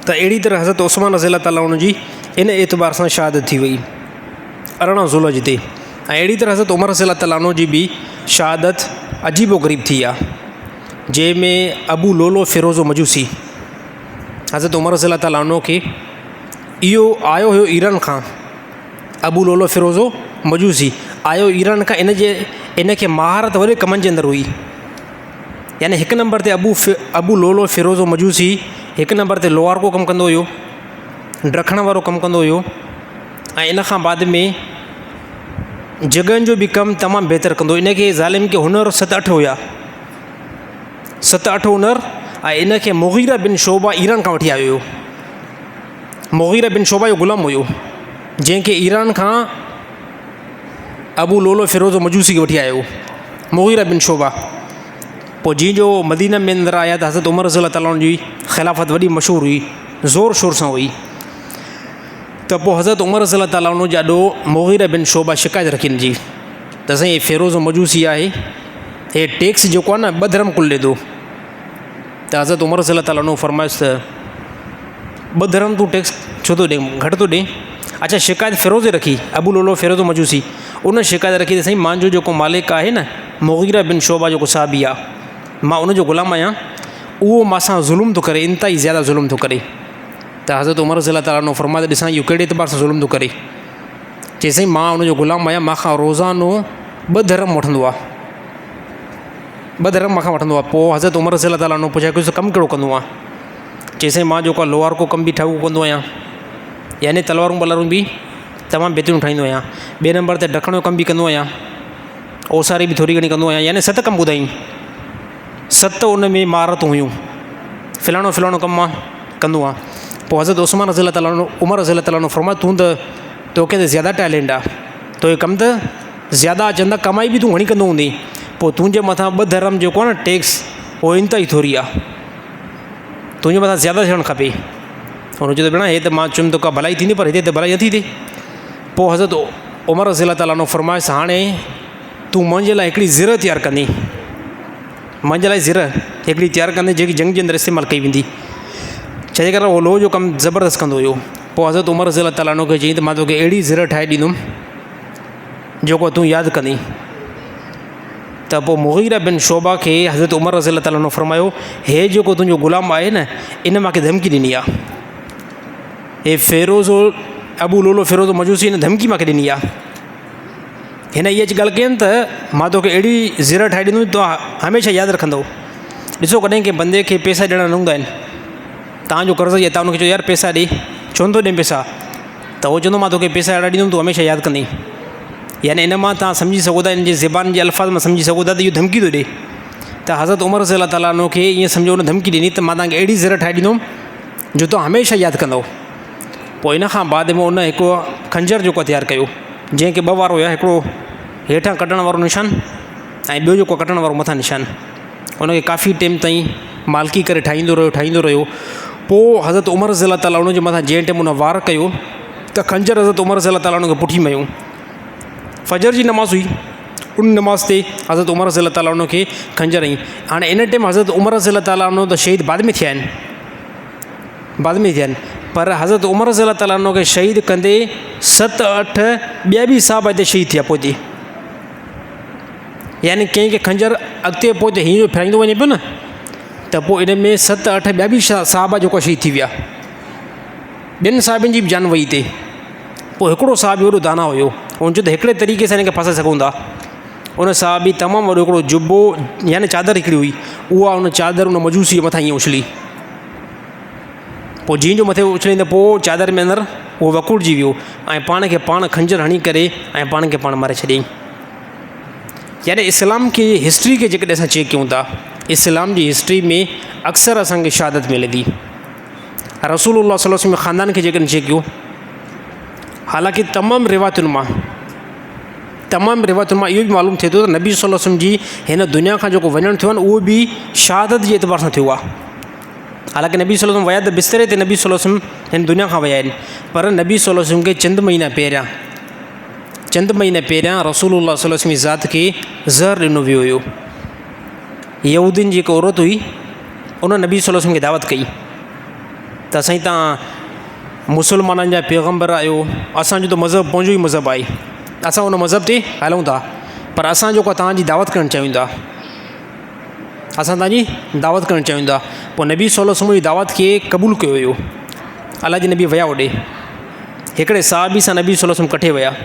त अहिड़ी तरह हज़रत उस्मान रज़ी अल्लाह ताला जी इन एतबार सां शहादत थी वई 18 ज़ुल्हज ते। ऐं अहिड़ी तरह हज़रत उमर रज़ी अल्लाह ताला जी बि शहादत अजीबो ग़रीब थी आहे, जंहिंमें अबू लोलो फ़िरोज़ो मजूसी हज़रत उमर रज़ी अल्लाह ताला खे इहो आयो हुयो ईरान खां। अबू लोलो फ़िरोज़ो मजूसी आयो ईरान खां। इन खे महारत वॾे कमनि जे अंदरि हुई। यानी हिकु नंबर ते अबू लोलो फ़िरोज़ो मजूसी हिकु नंबर ते लोहार को कमु कंदो हुयो, ड्रखण वारो कमु कंदो हुयो। ऐं इन खां बाद में जॻहियुनि जो बि कमु तमामु बहितर कंदो। इन खे ज़ालिम खे हुनर 7-8 हुया, 7-8 हुनर। ऐं इन खे मुग़ीरा बिन शोबा ईरान खां वठी आयो हुयो। मुग़ीरा बिन शोबा जो ग़ुलाम हुयो, जंहिंखे ईरान खां अबू लोलो फ़िरोज़ो मजूसी खे वठी आयो मुग़ीरा बिन शोबा। पोइ जीअं जो मदीना में अंदरि आया त हज़रत उमर रज़ी अल्लाह ताला जी ख़िलाफ़त वॾी मशहूरु हुई, ज़ोर शोर सां हुई। त पोइ हज़रत उमर रज़ी अल्लाह ताला जा ॾो मुग़ीरा बिन शोबा शिकायत रखी हिन जी त साईं हे फ़िरोज़ो मजूसी आहे, हे टैक्स जेको आहे न 2 धर्म कुल ॾे थो। त हज़रत उमर रज़ी अल्लाह ताला फरमायुसि त 2 धर्म तूं टैक्स छो थो ॾे, घटि थो ॾे। अच्छा, शिकायत फ़िरोज़े रखी, अबू लोलो फ़िरोज़ो मजूसी उन शिकायत रखी त साईं मुंहिंजो जेको मालिक आहे न मुग़ीरा बिन शोबा जेको साहबी आहे, मां उनजो ग़ुलाम आहियां, उहो मूंसां ज़ुल्म थो करे, इंतिहाई ज़्यादा ज़ुल्म थो करे। त हज़रत उमर रज़ी अल्लाह ताला फरमायो त ॾिसां इहो कहिड़े एतबार सां ज़ुल्म थो करे। चई साईं मां उनजो ग़ुलाम आहियां, मूंखां रोज़ानो 2 धर्म वठंदो आहे, 2 धर्म मूंखां वठंदो आहे। पोइ हज़रत उमर रज़ी अल्लाह ताला पुछाए कयोसि कमु कहिड़ो कंदो आहे? चई साईं मां जेको आहे लोहार को कमु बि ठाहु कंदो आहियां, यानी तलवारूं बलवारूं बि तमामु बहितरीनु ठाहींदो आहियां। 2 नंबर ते ढकण जो कमु बि कंदो आहियां, ओसारी बि थोरी घणी कंदो आहियां। यानी 7 कमु ॿुधाई, 7 उन में महारतूं हुयूं, फ़िलाणो कमु मां कंदो आहे। पोइ हज़रत उस्मान रज़ी अल्लाह ताला उमर रज़ी अल्लाह ताला फरमायो तूं त तोखे त ज़्यादा टैलेंट आहे, तो कमु त ज़्यादा अचनि था, कमाई बि तूं घणी कंदो हूंदी, पोइ तुंहिंजे मथां 2 धर्म जेको आहे न टैक्स उहो इंतिहाई थोरी आहे, तुंहिंजे मथां ज़्यादा थियणु खपे। हुन चयो त भेण हे त मां चयुमि तो का भलाई थींदी, पर हिते त भलाई नथी थिए। पोइ हज़रत उमर रज़ी अल्लाह ताला फरमायुसि हाणे तूं मुंहिंजे लाइ हिकिड़ी ज़िर तयारु कंदी, मुंहिंजे लाइ ज़िर हिकिड़ी तयारु कंदे जेकी जंग जे अंदरि इस्तेमालु कई वेंदी। छाजे करे उहो लोह जो कमु ज़बरदस्तु कंदो हुयो। पोइ हज़रत उमर रज़ी अल्लाह ताला खे चई त मां तोखे अहिड़ी ज़िर ठाहे ॾींदुमि जेको तूं यादि कंदी। त पोइ मुग़ीरा बिन शोबा खे हज़रत उमर रज़ी ताला अन्हु फरमायो, हे जेको तुंहिंजो ग़ुलाम आहे न, इन मूंखे धमकी ॾिनी आहे। हे फ़िरोज़ो अबू लोलो फ़िरोज़ो मजूसी इन धमकी मूंखे ॾिनी आहे। हिन इहा ॻाल्हि कयनि त मां तोखे अहिड़ी ज़ीर ठाहे ॾींदुमि तूं हमेशह यादि रखंदो। ॾिसो कॾहिं कंहिं बंदे खे पैसा ॾियणा न हूंदा आहिनि, तव्हांजो कर्ज़ आहे, तव्हां हुनखे चओ यार पैसा ॾे, छो नथो ॾिए पैसा, त उहो चवंदो मां तोखे पैसा अहिड़ा ॾींदुमि तूं हमेशह यादि कंदी। यानी इन मां तव्हां सम्झी सघो था, इन जी ज़बान जे अल्फाज़ मां सम्झी सघो था त इहो धमकी थो ॾिए। त हज़रत उमर रज़ी अल्लाह ताला अन्हु खे ईअं सम्झो उन धमकी ॾिनी त मां तव्हांखे अहिड़ी ज़ीर ठाहे ॾींदुमि जो तव्हां हमेशह यादि कंदो। पोइ इन खां बाद में उन हिकु खंजर जेको तयारु कयो, जंहिंखे 2 वारो हुया, हिकिड़ो हेठां कटण वारो निशान ऐं ॿियो जेको कटण वारो मथां निशान। उनखे काफ़ी टाइम ताईं मालिकी करे ठाहींदो रहियो। पोइ हज़रत उमर रज़ी अल्लाह ताला उनजे मथां जंहिं टाइम उन वार कयो त खंजर हज़रत उमर रज़ी अल्लाह ताला उनखे पुठी मयूं। फजर जी नमाज़ हुई, उन नमाज़ ते हज़रत उमर रज़ी अल्लाह ताला उनखे खंजर हईं। हाणे इन टाइम हज़रत उमर रज़ी अल्लाह ताला उन त शहीद बाद में थिया आहिनि, पर हज़रत उमर रज़ी अल्लाह ताला उनखे शहीद कंदे 7-8 ॿिया बि साहब हिते शहीद थिया पोइ। यानी कंहिंखे खंजर अॻिते पोइ हीअं फिराईंदो वञे पियो न, त पोइ इन में 7-8 ॿिया बि साहबा जेको शहीद थी विया। 2 साहिबनि जी बि जान वई हिते। पोइ हिकिड़ो साहब वॾो दाना हुयो, उन जो त हिकिड़े तरीक़े सां हिनखे फासे सघूं था। उन साहब बि तमामु वॾो हिकिड़ो जुबो यानी चादर हिकिड़ी हुई, उहा उन चादर उन मजूसी मथां ईअं उछली। पोइ जीअं जो मथे उछली त पोइ चादर में अंदरि उहो वकुड़जी वियो ऐं पाण खे पाण खंजर हणी करे ऐं पाण खे पाण मारे छॾियईं। यानी इस्लाम खे हिस्ट्री खे जेकॾहिं असां चेक कयूं था, इस्लाम जी हिस्ट्री में अक्सर असांखे शहादत मिले थी। रसूलुल्लाह सल्लल्लाहु अलैहि वसल्लम ख़ानदान खे जेकॾहिं चेक कयूं, हालांकि तमामु रिवायतुनि मां इहो बि मालूम थिए थो त नबी सल्लल्लाहु अलैहि वसल्लम जी हिन दुनिया खां जेको वञणु थियो आहे उहो बि शहादत जे एतबार सां थियो आहे। हालांकि नबी सल्लल्लाहु अलैहि वसल्लम विया त बिस्तरे ते नबी सल्लल्लाहु अलैहि वसल्लम हिन दुनिया खां विया आहिनि, पर नबी सल्लल्लाहु अलैहि वसल्लम खे चंद महीना पहिरियां रसूलुल्लाह सल्लल्लाहु अलैहि वसल्लम जी ज़ात खे ज़हर ॾिनो वियो हुयो। यहूदीन जी हिकु औरत हुई, उन नबी सल्लल्लाहु अलैहि वसल्लम खे दावत कई त साईं तव्हां मुसलमाननि जा पैगम्बर आहियो, असांजो त मज़हब पंहिंजो ई मज़हब आहे, असां उन मज़हब ते हलूं था, पर असां जेको तव्हांजी दावत करणु चाहियूं था, पोइ नबी सल्लल्लाहु अलैहि वसल्लम जी दावत खे क़बूल कयो हुयो। अलाह जे नबी विया होॾे, हिकिड़े साहबी सां नबी सल्लल्लाहु अलैहि वसल्लम कठे विया।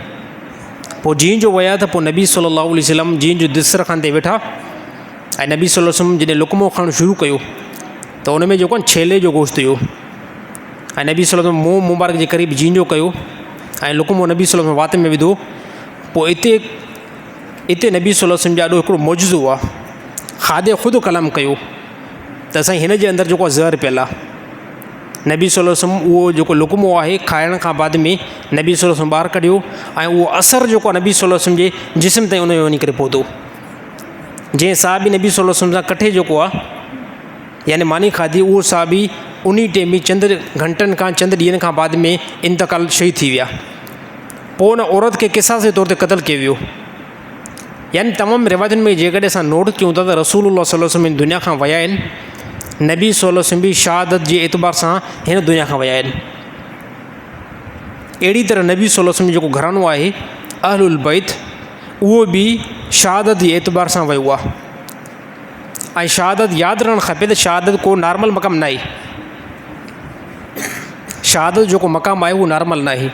पोइ जीअं जो विया त पोइ नबी सल्लल्लाहु अलैहि वसल्लम जीअं जो दस्तरख़ान ते वेठा ऐं नबी सल्लल्लाहु अलैहि वसल्लम जॾहिं लुक़्मो खणणु शुरू कयो त उन में जेको छेले जो गोश्त हुयो ऐं नबी सल्लल्लाहु अलैहि वसल्लम मुंहुं मुबारक जे क़रीब जीअं जो कयो ऐं लुक़्मो नबी सल्लल्लाहु अलैहि वसल्लम वात में विधो। पोइ हिते नबी सल्लल्लाहु अलैहि वसल्लम जो ॾाढो हिकिड़ो मौजूज़ो आहे, खादे ख़ुदि कलाम कयो त साईं हिन जे अंदरि जेको ज़हर पियल आहे। नबी सल्लल्लाहु अलैहि वसल्लम उहो जेको लुक़्मो आहे खाइण खां बाद में नबी सल्लल्लाहु अलैहि वसल्लम ॿाहिरि कढियो ऐं उहो असरु जेको आहे नबी सल्लल्लाहु अलैहि वसल्लम जे जिस्म ताईं उन में वञी करे पहुतो। जंहिं साहबी नबी सल्लल्लाहु अलैहि वसल्लम सां कठे जेको आहे यानी मानी खाधी, उहो साहबी उन टाइम में चंद ॾींहंनि खां बाद में इंतकाल शहीद थी विया। पोइ उन औरत खे किसास जे तौर ते क़तल कयो वियो। यानी तमामु रिवाजनि में जेकॾहिं असां नोट कयूं था त रसूलुल्लाह सल्लल्लाहु अलैहि वसल्लम हिन दुनिया खां विया आहिनि, नबी सल्लल्लाहु अलैहि वसल्लम बि शहादत जे एतबार सां हिन दुनिया खां विया आहिनि। अहिड़ी तरह नबी सल्लल्लाहु अलैहि वसल्लम जेको घरानो आहे अहलुल बैत, उहो बि शहादत जे एतबार सां वियो आहे। ऐं शहादत यादि रहणु खपे त शहादत को नॉर्मल मक़ाम न आहे। शहादत जेको मक़ाम आहे उहो नॉर्मल न आहे,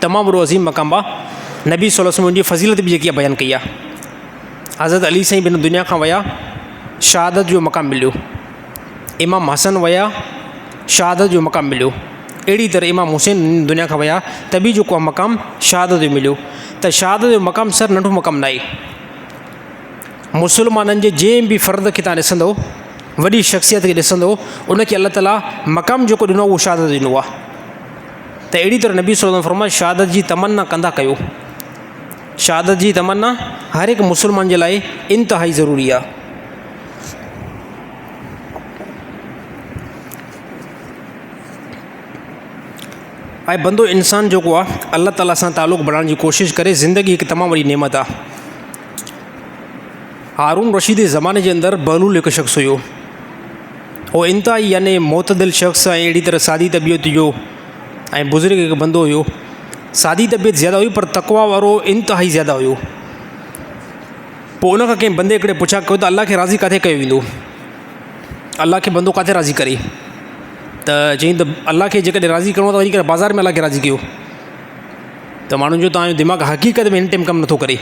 तमामु वॾो अज़ीम मक़ाम आहे। नबी सल्लल्लाहु अलैहि वसल्लम जी फ़ज़ीलत बि जेकी आहे बयानु कई आहे। हज़रत अली साईं बि हिन दुनिया खां विया, शहादत जो मक़ाम मिलियो। इमाम हसन विया, शहादत जो मक़ाम मिलियो। अहिड़ी तरह इमाम हुसैन दुनिया खां विया त बि जेको आहे मक़ाम शहादत जो मिलियो। त शहादत जो मक़ाम सर नंढो मक़ाम न आहे। मुसलमाननि जे जंहिं बि फ़र्द खे तव्हां ॾिसंदो, वॾी शख़्सियत खे ॾिसंदो, उनखे अलाह ताला मक़ाम जेको ॾिनो उहो शहादत ॾिनो आहे। त अहिड़ी तरह नबी सल्लल्लाहु अलैहि वसल्लम फरमाए शहादत जी तमन्ना कंदा कयो। शहादत जी तमन्ना हर हिकु मुसलमान जे लाइ इंतिहाई ज़रूरी आहे। ऐं बंदो इंसान जेको आहे अलाह ताला सां तालुक़ु बढ़ाइण जी कोशिशि करे। ज़िंदगी हिकु तमामु वॾी नेमत आहे। हारून रशीद जे ज़माने जे अंदरि बहलूल हिकु शख़्स हुयो, उहो इंतिहाई यानी मोतदिल शख़्स ऐं अहिड़ी तरह सादी तबियत जो ऐं बुज़ुर्ग हिकु बंदो हुयो। सादी तबियत ज़्यादा हुई पर तक़वा वारो इंतिहाई ज़्यादा हुयो। पोइ उन खां कंहिं बंदे हिकिड़े पुछा कयो त अल्लाह खे राज़ी किथे कयो वेंदो, अल्लाह खे बंदो किथे राज़ी करे? त चईं त अल्लाह खे जेकॾहिं राज़ी करिणो त वञी करे बाज़ार में अल्लाह खे राज़ी कयो। त माण्हुनि जो तव्हांजो दिमाग़ु हक़ीक़त में हिन टाइम कमु नथो करे।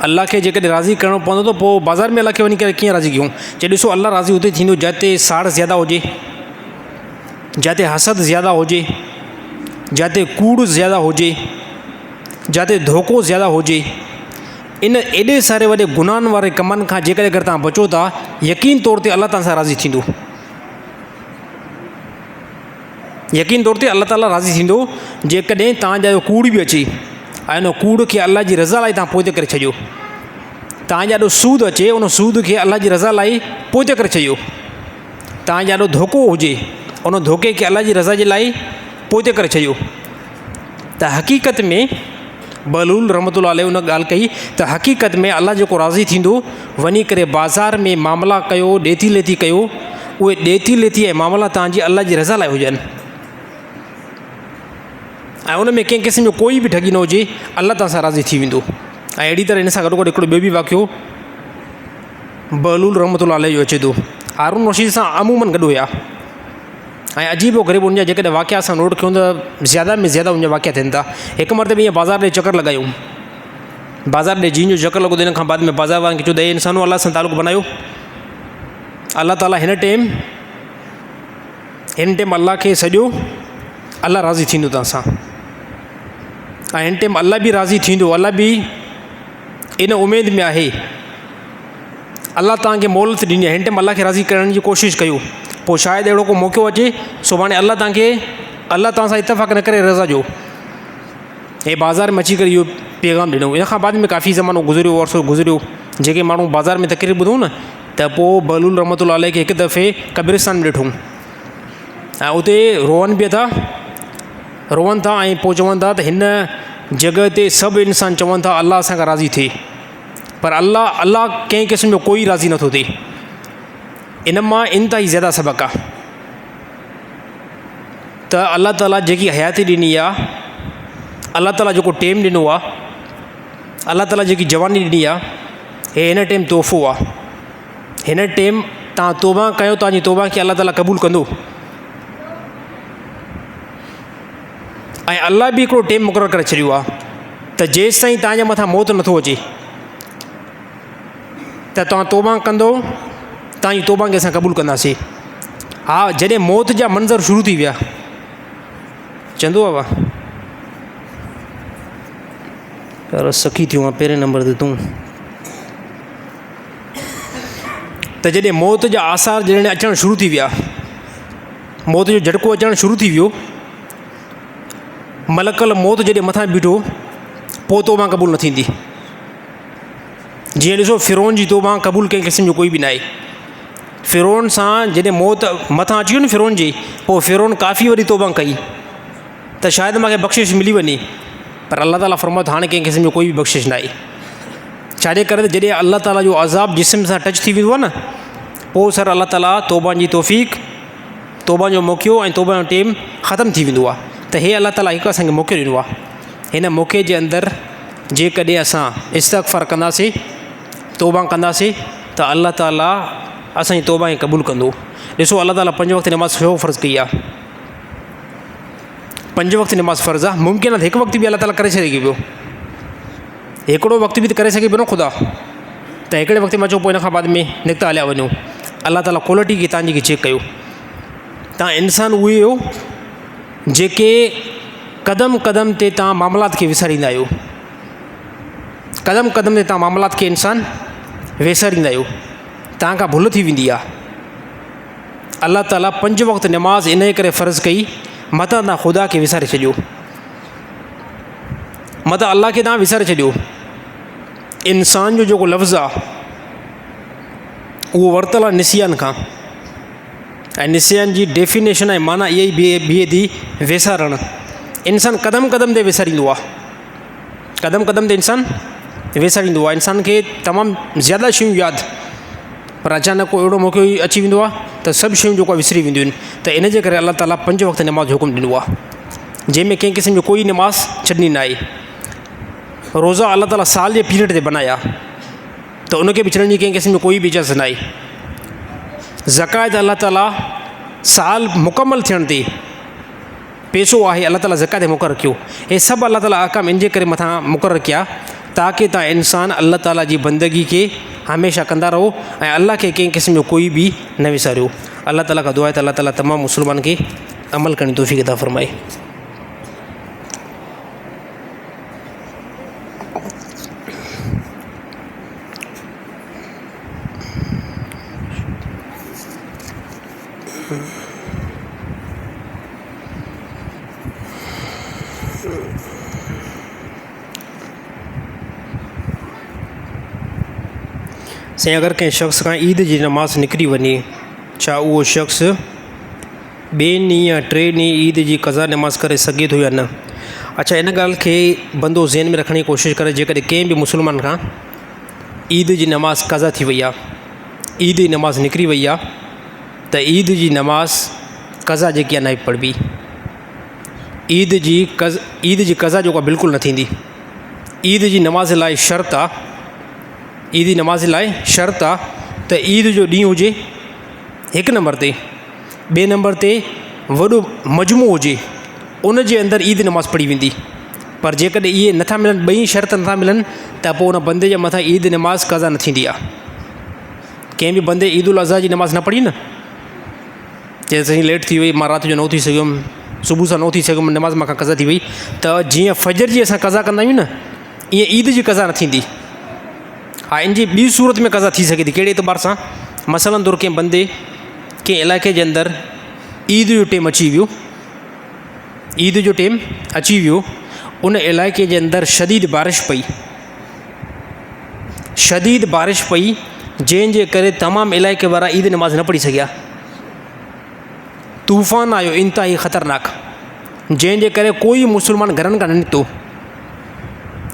अल्लाह खे जेकॾहिं राज़ी करिणो पवंदो त पोइ बाज़ार में अल्लाह खे वञी करे कीअं राज़ी कयूं? जे ॾिसो अल्लाह राज़ी हुते थींदो जिते साड़ ज़्यादा हुजे, जिते हसद ज़्यादा हुजे, जिते कूड़ ज़्यादा हुजे, जिते धोखो ज़्यादा हुजे। इन एॾे सारे वॾे गुनाहनि वारे कमनि खां जेकॾहिं अगरि तव्हां बचो था, यकीन तौर ते अल्लाह तव्हां सां राज़ी थींदो। यकीन तौर ते अल्लाह ताला राज़ी थींदो जेकॾहिं तव्हांजा कूड़ बि अचे ऐं उन कूड़ खे अल्लाह जी रज़ा लाइ तव्हां पोइ ते करे छॾियो। तव्हांजा ॾाढो सूद अचे, उन सूद खे अल्लाह जी रज़ा लाइ पोइ ते करे छॾियो। तव्हांजा ॾाढो धोखो हुजे, उन धोखे खे अल्लाह जी रज़ा जे लाइ पोइ ते करे छॾियो। त हक़ीक़त में बहलूल रहमतुल्लाह अलैह उन ॻाल्हि कई त हक़ीक़त में अल्लाह जेको राज़ी थींदो वञी करे बाज़ार में मामला कयो, ॾेती लेती कयो, उहे ॾेती लेती ऐं मामला तव्हांजी अल्लाह जी रज़ा लाइ हुजनि ऐं उन में कंहिं क़िस्म जो कोई बि ठगी न हुजे, अल्लाह तव्हां सां राज़ी थी वेंदो। ऐं अहिड़ी तरह इन सां गॾो गॾु हिकिड़ो ॿियो बि वाक़ियो बहलूल रहमतुल्लाह अलैह जो अचे थो। हारून रशीद सां अमूमन गॾु हुया ऐं अजीबो ग़रीब उनजा जेकॾहिं वाक़िया असां नोट कयूं त ज़्यादा में ज़्यादा उनजा वाक़िया थियनि था। हिकु मरतबे ईअं बाज़ार ॾे चकर लॻायूं, बाज़ार ॾे जीअं जो चकर लॻो त इन खां बाद में बाज़ार वारनि खे चयो त हे इंसानो अल्लाह सां तालुक़ु बनायो। अल्लाह ताला हिन टाइम अल्लाह खे सॼो अल्लाह राज़ी थींदो तव्हां सां ऐं हिन टाइम अल्लाह बि राज़ी थींदो। अल्लाह बि इन उमेद में आहे, अल्लाह तव्हांखे मोहलत ॾिनी आहे, हिन टाइम अल्लाह खे राज़ी करण जी कोशिशि कयो। पोइ शायदि अहिड़ो को मौक़ो अचे सुभाणे अल्लाह तव्हां सां इतफ़ाक़ न करे रज़ा जो हे बाज़ार में अची करे इहो पैगाम ॾिनो। इन खां बाद में काफ़ी ज़मानो गुज़रियो, वर्षो गुज़रियो, जेके माण्हू बाज़ार में तक़रीर ॿुधूं न त पोइ बहलूल रहमतुल्लाह अलैह खे हिकु दफ़े क़ब्रिस्तान में ॾिठूं ऐं उते रोअनि था ऐं पोइ चवनि था त हिन जॻह ते सभु इंसान चवनि था अल्लाह असांखां राज़ी थिए, पर अल्लाह कंहिं क़िस्म जो कोई राज़ी नथो थिए। इन मां इंतिहाई ज़्यादा सबक़ु आहे त अल्लाह ताला जेकी हयाती ॾिनी आहे, अल्लाह ताला जेको टेम ॾिनो आहे, अल्लाह ताला जेकी जवानी ॾिनी आहे, हे हिन टाइम तोहफ़ो आहे। हिन टाइम तव्हां तौबा कयो, तव्हांजी तौबा खे अल्लाह ताला क़बूल कंदो। ऐं अल्लाह बि हिकिड़ो टेम मुक़ररु करे छॾियो आहे त जेसि ताईं तव्हांजे मथां मौत नथो अचे त तव्हां तौबा कंदो, तव्हांजी तौबा खे असां क़बूल कंदासीं। हा, जॾहिं मौत जा मंज़र शुरू थी विया, चवंदो आहे वाह यार सखी थियूं आहे पहिरें नंबर ते तूं, त जॾहिं मौत जा आसार जॾहिं अचणु शुरू थी विया, मौत जो झटको अचणु शुरू थी वियो, मलकल मौत जॾहिं मथां बीठो, पोइ तौबा क़बूल न थींदी। जीअं ॾिसो फ़िरौन जी तौबा क़बूल कंहिं क़िस्म जो कोई बि न आहे। फ़िरौन सां जॾहिं मौत मथां अची वियो न फ़िरौन जी, पोइ फ़िरौन काफ़ी वॾी तौबा कई त शायदि मूंखे बख़्शिश मिली वञे, पर अल्लाह ताला फरमायो त हाणे कंहिं क़िस्म जो कोई बि बख़्शिश न आहे। छाजे करे त जॾहिं अल्लाह ताला जो अज़ाब जिस्म सां टच थी वेंदो आहे न, पोइ सर अल्लाह ताला तौबा जी तौफ़ीक़, तौबा जो मौक़ो ऐं तौबा जो टाइम ख़तमु थी वेंदो आहे। त हे अल्लाह ताला हिकु असांखे मौक़ो ॾिनो आहे। हिन मौक़े जे अंदरि जेकॾहिं असां इस्तग़फ़ार कंदासीं, तौबा कंदासीं, त अल्लाह ताला असांजी तौबा खे क़बूल कंदो। ॾिसो अल्लाह ताला 5 वक़्त नमाज़ छो फ़र्ज़ु कई आहे? 5 वक़्त नमाज़ फ़र्ज़ु आहे। मुमकिन आहे हिकु वक़्तु बि अल्लाह ताला करे सघे पियो, हिकिड़ो वक़्तु बि त करे सघे पियो न ख़ुदा। त हिकिड़े वक़्तु में अचो, पोइ इन खां बाद में निकिता हलिया वञो। अल्लाह ताला क्वालिटी खे तव्हांजी चेक कयो। तव्हां इंसान उहे हो जेके क़दम क़दम ते तव्हां मामलात खे विसारींदा आहियो, क़दम क़दम ते तव्हां मामलात खे इंसान विसारींदा आहियो, तव्हां खां भुल थी वेंदी आहे। अल्लाह ताला 5 वक़्त नमाज़ इन करे फ़र्ज़ु कई, मथां तव्हां ख़ुदा खे विसारे छॾियो, मथां अल्लाह खे तव्हां विसारे छॾियो। इंसान जो जेको लफ़्ज़ु आहे उहो वरितल आहे निसियान खां, ऐं निसियान जी डेफिनेशन ऐं माना इहा ई बीहे थी विसारणु। इंसान क़दम क़दम ते विसारींदो आहे, क़दम क़दम ते इंसान विसारींदो आहे। इंसान खे तमामु ज़्यादा शयूं यादि, पर अचानक को अहिड़ो मौक़ो ई अची वेंदो आहे त सभु शयूं जेको आहे विसरी वेंदियूं आहिनि। त इन जे करे अल्लाह ताला 5 वक़्त नमाज़ जो हुकुम ॾिनो आहे। जंहिंमें कंहिं क़िस्म जो कोई नमाज़ छॾणी न आहे। रोज़ा अल्लाह ताला साल जे पीरियड ते बनाया त उनखे बि छॾण जी कंहिं क़िस्म जो कोई बि इजाज़त न आहे। ज़कात अल्लाह ताला साल मुकमल थियण ते पैसो आहे अल्लाह ताला ज़कात मुक़ररु कयो। हे सभु अल्लाह ताला अहकाम इन जे करे मथां मुक़ररु कया ताकी तव्हां इंसान अल्लाह ताला जी बंदगी खे हमेशह कंदा रहो ऐं अल्लाह खे कंहिं क़िस्म जो कोई बि न विसारियो। अल्लाह ताला खां दुआ आहे त अल्लाह ताला तमामु मुस्लमान खे अमल करण जी तौफ़ीक़ अता फ़रमाए। साईं, अगरि कंहिं शख़्स खां ईद जी नमाज़ निकिरी वञे, छा उहो शख़्स ॿिए ॾींहुं या टे ॾींहुं ईद जी क़ज़ा नमाज़ करे सघे थो या न? अच्छा, इन ॻाल्हि खे बंदो ज़हन में रखण जी कोशिशि करे। जेकॾहिं कंहिं बि मुस्लमान खां ईद जी नमाज़ क़ज़ा थी वई आहे, ईद जी नमाज़ निकिरी वई आहे, त ईद जी नमाज़ क़ज़ा जेकी आहे न पढ़बी। ईद जी क़ज़ा जेको आहे बिल्कुलु न थींदी। ईद जी नमाज़ लाइ शर्त आहे, ईद जी नमाज़ लाइ शर्त आहे त ईद जो ॾींहुं हुजे हिकु नंबर ते, ॿिए नंबर ते वॾो मजमू हुजे, उन जे अंदरि ईद नमाज़ पढ़ी वेंदी। पर जेकॾहिं इहे नथा मिलनि, ॿई शर्त नथा मिलनि, त पोइ उन बंदे जे मथां ईद नमाज़ क़ज़ा न थींदी आहे। कंहिं बि बंदे ईद उल अज़हा जी नमाज़ न पढ़ी न, चए साईं लेट थी वई, मां राति जो न उथी सघियुमि, सुबुह सां न उथी सघियुमि, नमाज़ मूंखां क़ज़ा थी वई, त जीअं फजर जी असां क़ज़ा कंदा आहियूं न, ईअं ईद जी क़ज़ा न थींदी। हा, इन जी ॿी सूरत में क़ज़ा थी सघे थी। कहिड़े एतबार सां? मसलन तौरु कंहिं बंदे कंहिं इलाइक़े जे अंदरि ईद जो टाइम अची वियो, ईद जो टाइम अची वियो, उन इलाइक़े जे अंदरि शदीद बारिश पई, शदीद बारिश पई, जंहिंजे करे तमामु इलाइक़े वारा ईद नमाज़ न पढ़ी सघिया। तूफ़ान आयो इंतिहाई ख़तरनाक, जंहिंजे करे कोई मुस्लमान घरनि खां न निकितो।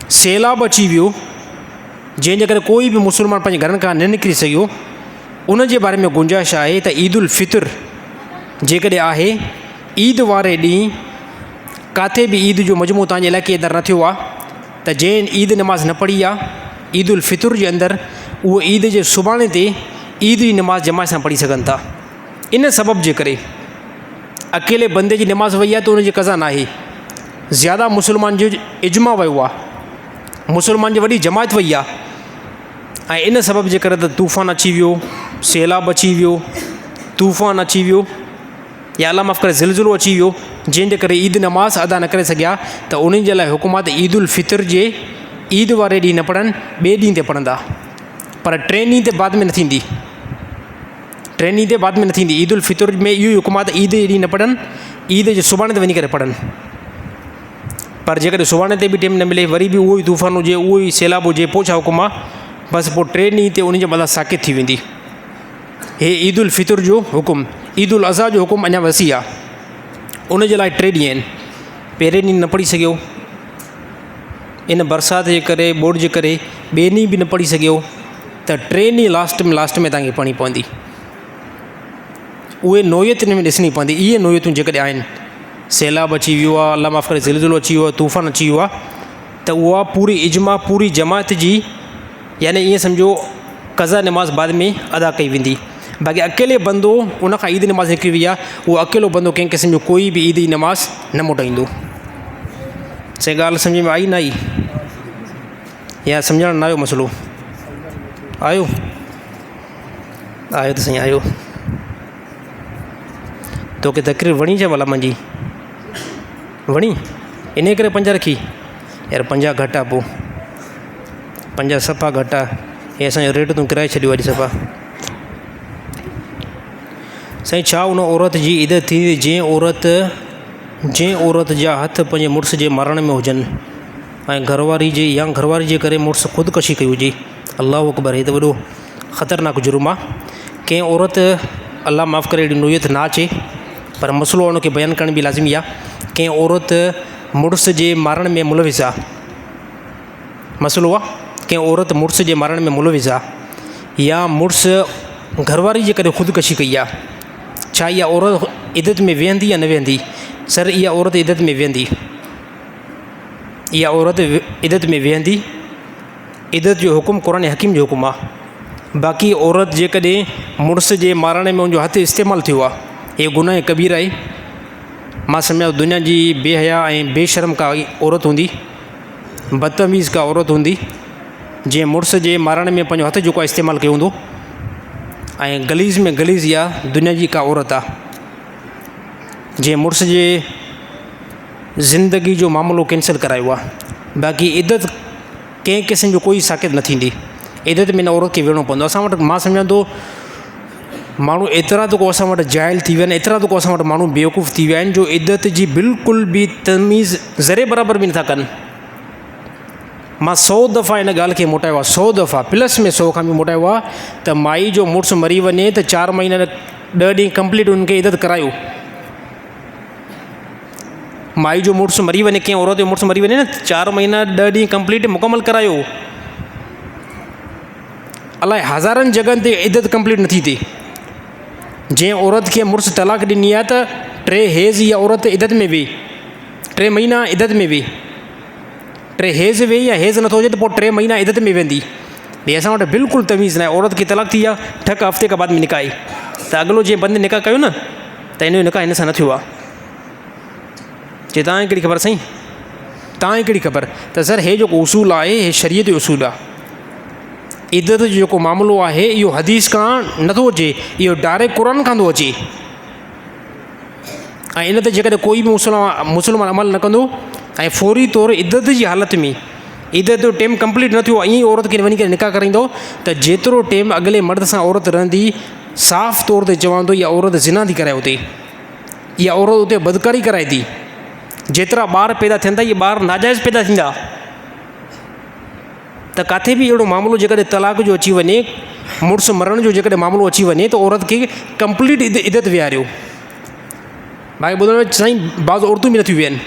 सैलाब अची वियो, जंहिंजे करे कोई बि मुस्लमान पंहिंजे घरनि खां न निकिरी सघियो। उन जे बारे में गुंजाइश आहे त ईद उल फितर जेकॾहिं आहे, ईद वारे ॾींहुं किथे बि ईद जो मजमू तव्हांजे इलाइक़े जे अंदरि न थियो आहे, त जंहिं ईद नमाज़ न पढ़ी आहे, ईद उल फितर जे अंदरि उहो ईद जे सुभाणे ते ईद जी नमाज़ जमात सां पढ़ी सघनि था। इन सबब जे करे अकेले बंदे जी नमाज़ वई आहे त उनजी क़ज़ा न आहे। ज़्यादा मुस्लमान जो इजमा वियो आहे, मुस्लमान जी वॾी जमात वई आहे, ऐं इन सबब जे करे त तूफ़ान अची वियो, सैलाब अची वियो, तूफ़ान अची वियो, या अल्लाह माफ़ करे ज़िलज़िलो अची वियो, जंहिंजे करे ईद नमाज़ अदा न करे सघिया, त उन्हनि जे लाइ हुकुम आहे त ईद उल फितर जे ईद वारे ॾींहुं न पढ़नि, ॿिए ॾींहं ते पढ़ंदा। पर टे ॾींहं ते बाद में न थींदी, टे ॾींहं ते बाद में न थींदी। ईद उल फितर में इहो ई हुकुम आहे त ईद जे ॾींहुं न पढ़नि, ईद जे सुभाणे ते वञी करे पढ़नि। पर जेकॾहिं सुभाणे ते बि टाइम न मिले, वरी बि उहो ई तूफ़ान हुजे, उहो ई सैलाब हुजे, पोइ छा हुकुम आहे? बसि पोइ टे ॾींहं ते उन जे मथां साकित थी वेंदी। हे ईद उल फितर जो हुकुम। ईद उल अज़हा जो हुकुम अञा वसी आहे, उन जे लाइ टे ॾींहं आहिनि। पहिरें ॾींहुं न पढ़ी सघियो, इन बरसाति जे करे, ॿोड़ जे करे ॿिए ॾींहुं बि न पढ़ी सघियो, त टे ॾींहं लास्ट में तव्हांखे पढ़णी पवंदी। उहे नोयतुनि में ॾिसणी पवंदी। इहे नोयतूं जेकॾहिं आहिनि, सैलाब अची वियो आहे, अल्लाह माफ़ करे ज़िलज़िलो अची वियो आहे, तूफ़ान अची वियो आहे, त उहा पूरी इजमा, पूरी जमात जी, यानी ईअं सम्झो क़ज़ा नमाज़ बाद में अदा कई वेंदी। बाक़ी अकेले बंदो उन खां ईद नमाज़ निकिरी वई आहे, उहो अकेलो बंदो कंहिं क़िस्म जो कोई बि ईद जी नमाज़ न मोटाईंदो। से ॻाल्हि सम्झ में आई न आई? या सम्झण न आयो मसइलो? आयो आयो त साईं आयो। तोखे तकरीर वणी छा भला मुंहिंजी? वणी? इन करे 5 रखी? यार 50 घटि आहे, पोइ 50 सफ़ा घटि आहे। हे असांजो रेट तूं किराए छॾियो अॼु सफ़ा। साईं, छा उन औरत जी इदत थींदी जंहिं औरत जा हथ पंहिंजे मुड़ुस जे मरण में हुजनि ऐं घरवारी जे करे मुड़ुस ख़ुदकशी कई हुजे? अल्लाह अकबर, हे त वॾो ख़तरनाक जुर्म आहे। कंहिं औरत, अल्लाह माफ़ करे, अहिड़ी नोयत ना अचे, पर मसइलो उनखे बयानु करण बि लाज़िमी आहे। कंहिं औरत मुड़ुस जे मरण में मुलविस आहे, मसइलो आहे कंहिं औरत मुड़ुस जे मरण में मुलविस आहे, या मुड़ुस घरवारी जे करे ख़ुदकशी कई आहे, छा इहा औरत इदत में वेहंदी या न वेहंदी? सर इहा औरत इदत में वेहंदी, इहा औरत इदत में वेहंदी। इदत जो हुकुम क़ुरान हकीम जो हुकुम आहे। बाक़ी औरत जेकॾहिं मुड़ुस जे मारण में उनजो हथु इस्तेमालु थियो आहे, इहो गुनाह कबीर आहे। मां सम्झा दुनिया जी बेहया ऐं बेशर्म का औरत हूंदी, बदतमीज़ का औरत हूंदी, जंहिं मुड़ुस जे मारण में पंहिंजो हथु जेको आहे इस्तेमालु कयो हूंदो। ऐं गलीज़ में गलीज़ इहा दुनिया जी का औरत आहे जंहिं मुड़ुस जे ज़िंदगी जो मामिलो कैंसिल करायो आहे। बाक़ी इदत कंहिं क़िस्म जो कोई साकित न थींदी। इदत में इन औरत खे वेहणो पवंदो। असां वटि मां सम्झां थो माण्हू एतिरा त को असां वटि जाइल थी विया आहिनि, एतिरा त को असां वटि माण्हू बेवकूफ़ थी विया आहिनि जो इदत जी बिल्कुलु बि तमीज़ ज़रे बराबरि बि नथा कनि। मां 100 दफ़ा इन ॻाल्हि खे मोटायो आहे, 100 दफ़ा प्लस में 100 खां बि मोटायो आहे त माई जो मुड़ुसु मरी वञे त 4 महीना 10 ॾींहं कंप्लीट उनखे इदत करायो। माई जो मुड़ुसु मरी वञे, कंहिं औरत जो मुड़ुसु मरी वञे न, 4 महीना 10 ॾींहं कंप्लीट मुकमल करायो। अलाए हज़ारनि जॻहनि ते इदत कंप्लीट नथी थिए। जंहिं औरत खे मुड़ुसु तलाक ॾिनी आहे त 3 हेज़ इहा औरत इदत में वेही, 3 महीना इदत में वेही, 3 हेज़ वेही या हेज़ नथो हुजे त पोइ 3 महीना इदत में वेंदी। भई असां वटि बिल्कुलु तमीज़ न आहे। औरत खे तलाक थी आहे, ठक हफ़्ते खां बाद में निकाह आई त अॻिलो जीअं बंदि निकाह कयो न त इन जो निकाह हिन सां न थियो आहे। चए तव्हांखे कहिड़ी ख़बर साईं, तव्हांखे कहिड़ी ख़बर त सर हे जेको उसूल आहे हे शरीयत जो उसूल आहे। इदत जो जेको मामिलो आहे इहो हदीस खां नथो अचे, इहो डायरेक्ट क़ुरान खां थो अचे। ऐं इन ते जेकॾहिं कोई बि मुस्लमान अमल न कंदो ऐं फौरी तौरु इदत जी हालति में इदत जो टाइम कंप्लीट न थियो ईअं ई औरत खे वञी करे निकाह कराईंदो त जेतिरो टाइम अॻिले मर्द सां औरत रहंदी, साफ़ तौर ते चवंदो इहा औरत ज़िना थी कराए उते, इहा औरत उते बदकारी कराए थी। जेतिरा ॿार पैदा थियनि था इहे ॿार नाजाइज़ पैदा थींदा। त किथे बि अहिड़ो मामिलो जेकॾहिं तलाक जो अची वञे, मुड़ुसु मरण जो जेकॾहिं मामिलो अची वञे त औरत खे कंप्लीट इदत विहारियो। भाई ॿुधण साईं बाज़ औरतूं बि नथियूं वेहनि,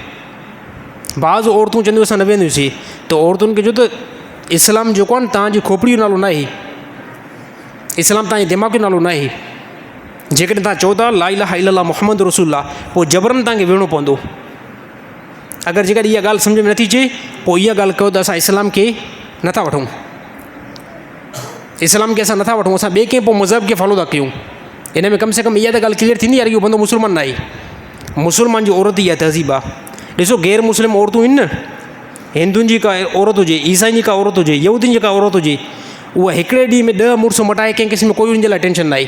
बाज़ औरतूं चवंदियूं असां न वेंदियूंसीं त औरतुनि खे चओ त इस्लाम जेको आहे न तव्हांजी खोपड़ी जो नालो न आहे, इस्लाम तव्हांजे दिमाग़ जो नालो न आहे। जेकॾहिं तव्हां चओ था ला इलाहा इल्लल्लाह मुहम्मद रसूलुल्लाह पोइ जबरन तव्हांखे वेहणो पवंदो। अगरि जेकॾहिं इहा ॻाल्हि सम्झ में नथी अचे पोइ इहा ॻाल्हि कयो त असां इस्लाम खे नथा वठूं, इस्लाम खे असां नथा वठूं, असां ॿिए कंहिं पोइ मज़हब खे फॉलो था कयूं। इन में कम से कम इहा त ॻाल्हि क्लियर थींदी यार इहो बंदो मुस्लमान न आहे। मुस्लमान जी औरत इहा तहज़ीब आहे। ॾिसो गैर मुस्लिम औरतूं आहिनि न, हिंदुनि जी का औरत हुजे, ईसाईनि जी का औरत हुजे, यहूदियुनि जी का औरत हुजे, उहा हिकिड़े ॾींहं में 10 मुड़ुस मटाए कंहिं क़िस्म में कोई उनजे लाइ टेंशन न आहे।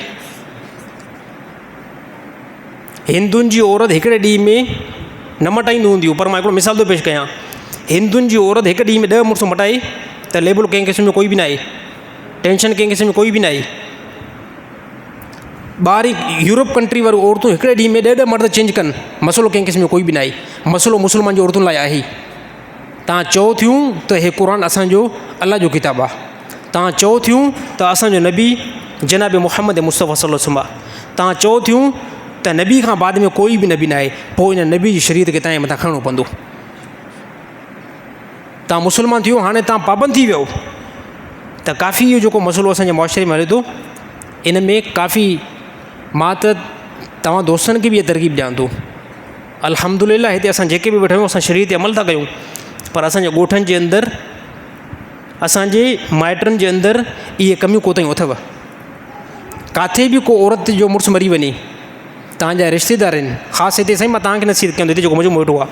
हिंदुनि जी औरत हिकिड़े ॾींहं में न मटाईंदी हूंदियूं, पर मां हिकिड़ो मिसाल थो पेश कयां। हिंदुनि जी औरत हिकु ॾींहं में 10 मुड़ुस मटाए त लेबल कंहिं क़िस्म में कोई बि न आहे, टेंशन कंहिं क़िस्म में कोई बि न आहे। ॿाहिरि यूरोप कंट्री वारियूं औरतूं हिकिड़े ॾींहं में 10 मर्द चेंज कनि, मसइलो कंहिं क़िस्म में कोई बि न आहे। मसइलो मुस्लमान जी औरतुनि लाइ आहे। तव्हां चओ थियूं त हे क़ुरान असांजो अलाह जो किताबु आहे, तव्हां चओ थियूं त असांजो नबी जनाब मुहम्मद मुस्तफ़ा सल्लल्लाहु अलैहि वसल्लम, तव्हां चओ थियूं त नबी खां बाद में कोई बि नबी न आहे, पोइ इन नबी जी शरीयत खे तव्हांजे मथां खणणो पवंदो। तव्हां मुस्लमान थियो, हाणे तव्हां पाबंद थी वियो त काफ़ी इहो जेको मसइलो असांजे मुआशरे में हले थो इन में काफ़ी मां त तव्हां दोस्तनि खे बि इहा तरकीब ॾियां थो। अल्हम्दुलिल्लाह हिते असां जेके बि वेठा आहियूं असां शरीयत ते अमल था कयूं, पर असांजे ॻोठनि जे अंदरि असांजे माइटनि जे अंदरि इहे कमियूं कोतायूं अथव। किथे बि को औरत जो मुड़ुसु मरी वञे, तव्हांजा रिश्तेदार आहिनि, ख़ासि हिते साईं मां तव्हांखे नसीहत कयां थो, हिते जेको मुंहिंजो वेठो आहे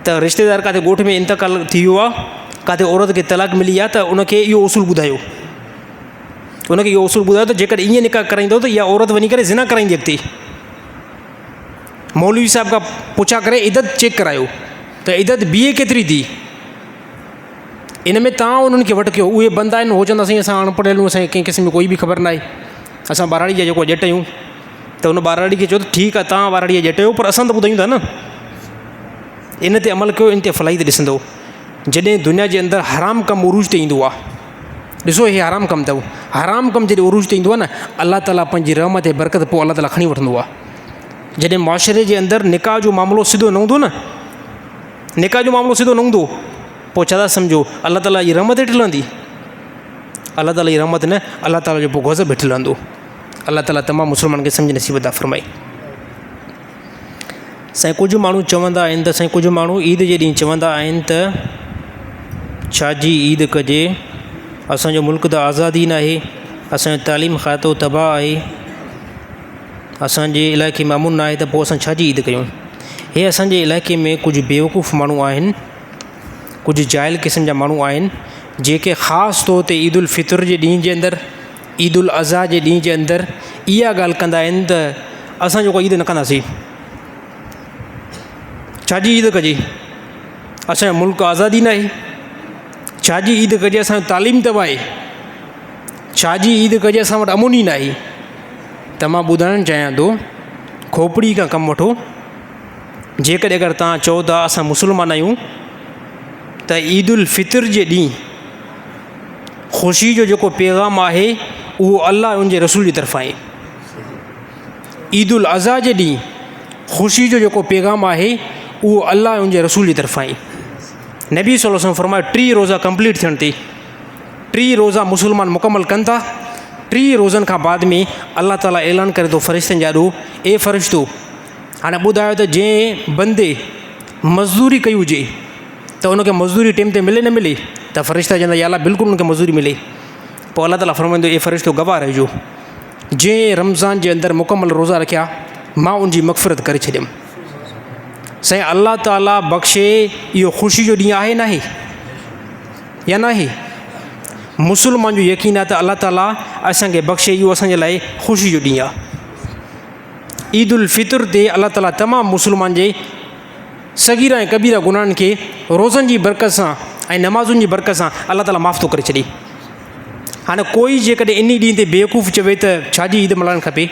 त रिश्तेदार किथे ॻोठ में इंतकाल थी वियो आहे, किथे औरत खे तलाक मिली आहे त उनखे इहो उसूल ॿुधायो, उनखे इहो उसूल ॿुधायो त जेकॾहिं ईअं निकाह कराईंदो त इहा औरत वञी करे ज़िना कराईंदी अॻिते। मौलवी साहिब खां पुछा करे इदत चेक करायो त इदत बीहे केतिरी थी। इन में तव्हां उन्हनि खे वटि कयो, उहे बंदा आहिनि हो चवंदा साईं असां अनपढ़ आहियूं, असांखे कंहिं क़िस्म में कोई बि ख़बर न आहे, असां ॿाराड़ी जा जेको ॼट आहियूं, त उन ॿाराड़ी खे चयो त ठीकु आहे तव्हां ॿाराड़ीअ ॼट आहियो, पर असां त ॿुधायूं था न। इन ते अमल कयो, इन ते फलाई ते ॾिसंदो। जॾहिं दुनिया जे अंदरि हराम कमु उरूज ते ईंदो आहे, ॾिसो हे हराम कमु अथव, हराम कमु जॾहिं उरूज ते ईंदो आहे न अलाह ताला पंहिंजी रहमत ऐं बरकत पोइ अलाह ताला खणी वठंदो आहे। जॾहिं मुआशरे जे अंदरि निकाह जो मामिलो सिधो न हूंदो न, निकाह जो मामिलो सिधो न हूंदो, पोइ छा था सम्झो अलाह ताला जी रहमत हेठि हलंदी, अलाह ताला जी रहमत न, अलाह ताला जो पोइ गज़ब हेठि हलंदो। अलाह ताला तमामु मुस्लमान खे सम्झ नसीब अता फ़रमाए। साईं कुझु माण्हू चवंदा आहिनि त साईं कुझु माण्हू ईद जे ॾींहुं चवंदा आहिनि त छाजी ईद कजे, असांजो मुल्क त आज़ादी न आहे, असांजो तालीम खातो तबाह आहे, असांजे इलाइक़े में अमुन न आहे, त पोइ असां छाजी ईद कयूं। हे असांजे इलाइक़े में कुझु बेवकूफ़ माण्हू आहिनि, कुझु जाइल क़िस्म जा माण्हू आहिनि जेके ख़ासि तौर ते ईद उल फितर जे ॾींहं जे अंदरि, ईद उल अज़हा जे ॾींहं जे अंदरि इहा ॻाल्हि कंदा आहिनि त असां जेको ईद न कंदासीं। छाजी ईद कजे, असांजो मुल्क आज़ादी न आहे, छाजी ईद कजे, असांजो तालीम तबाह आहे, छाजी ईद कजे, असां वटि अमुन ई न आहे। त मां ॿुधाइणु चाहियां थो, खोपड़ी खां कमु वठो। जेकॾहिं अगरि तव्हां चओ था असां मुस्लमान आहियूं त ईद उल फितर जे ॾींहुं ख़ुशी जो जेको पैगाम आहे उहो अल्लाह उनजे रसूल जी तरफ़ां आहे। ईद उल अज़हा जे ॾींहुं ख़ुशी जो जेको पैगाम आहे उहो अल्लाह उनजे रसूल जी तरफ़ां आहे। नबी सल्लल्लाहु अलैहि वसल्लम फरमायो 3 रोज़ा कंप्लीट थियण ते, 3 रोज़ा मुस्लमान मुकमल कनि था, 3 रोज़नि खां बाद में अल्लाह ताला ऐलान करे थो फ़रिश्तनि जा ॾो, ए फ़रिश्तो हाणे ॿुधायो त जंहिं बंदे मज़दूरी कई हुजे त उनखे मज़दूरी टाइम ते मिले न मिले, त फ़रिश्ता चवंदा या अल्लाह बिल्कुलु उनखे मज़दूरी मिले। पोइ अल्लाह ताला फरमाईंदो ए फ़रिश्तो गवाह रहिजो, जंहिं रमज़ान जे अंदरि मुकमल रोज़ा रखिया मां उनजी मग़फ़िरत करे छॾियमि। साईं अल्लाह ताला बख़्शे इहो ख़ुशी जो ॾींहुं आहे न आहे या न आहे? मुस्लमान जो यकीन आहे त अल्लाह ताला असांखे बख़्शे, इहो असांजे लाइ ख़ुशी जो ॾींहुं आहे। ईद उल फितर ते अल्लाह ताला तमामु मुस्लमान जे सगीरा ऐं कबीरा गुनाहनि खे रोज़नि जी बरकत सां ऐं नमाज़ुनि जी बरकत सां अल्लाह ताला माफ़ थो करे छॾे। हाणे कोई जेकॾहिं इन ॾींहं ते बेवकूफ़ चवे त छाजी ईद मल्हाइणु खपे,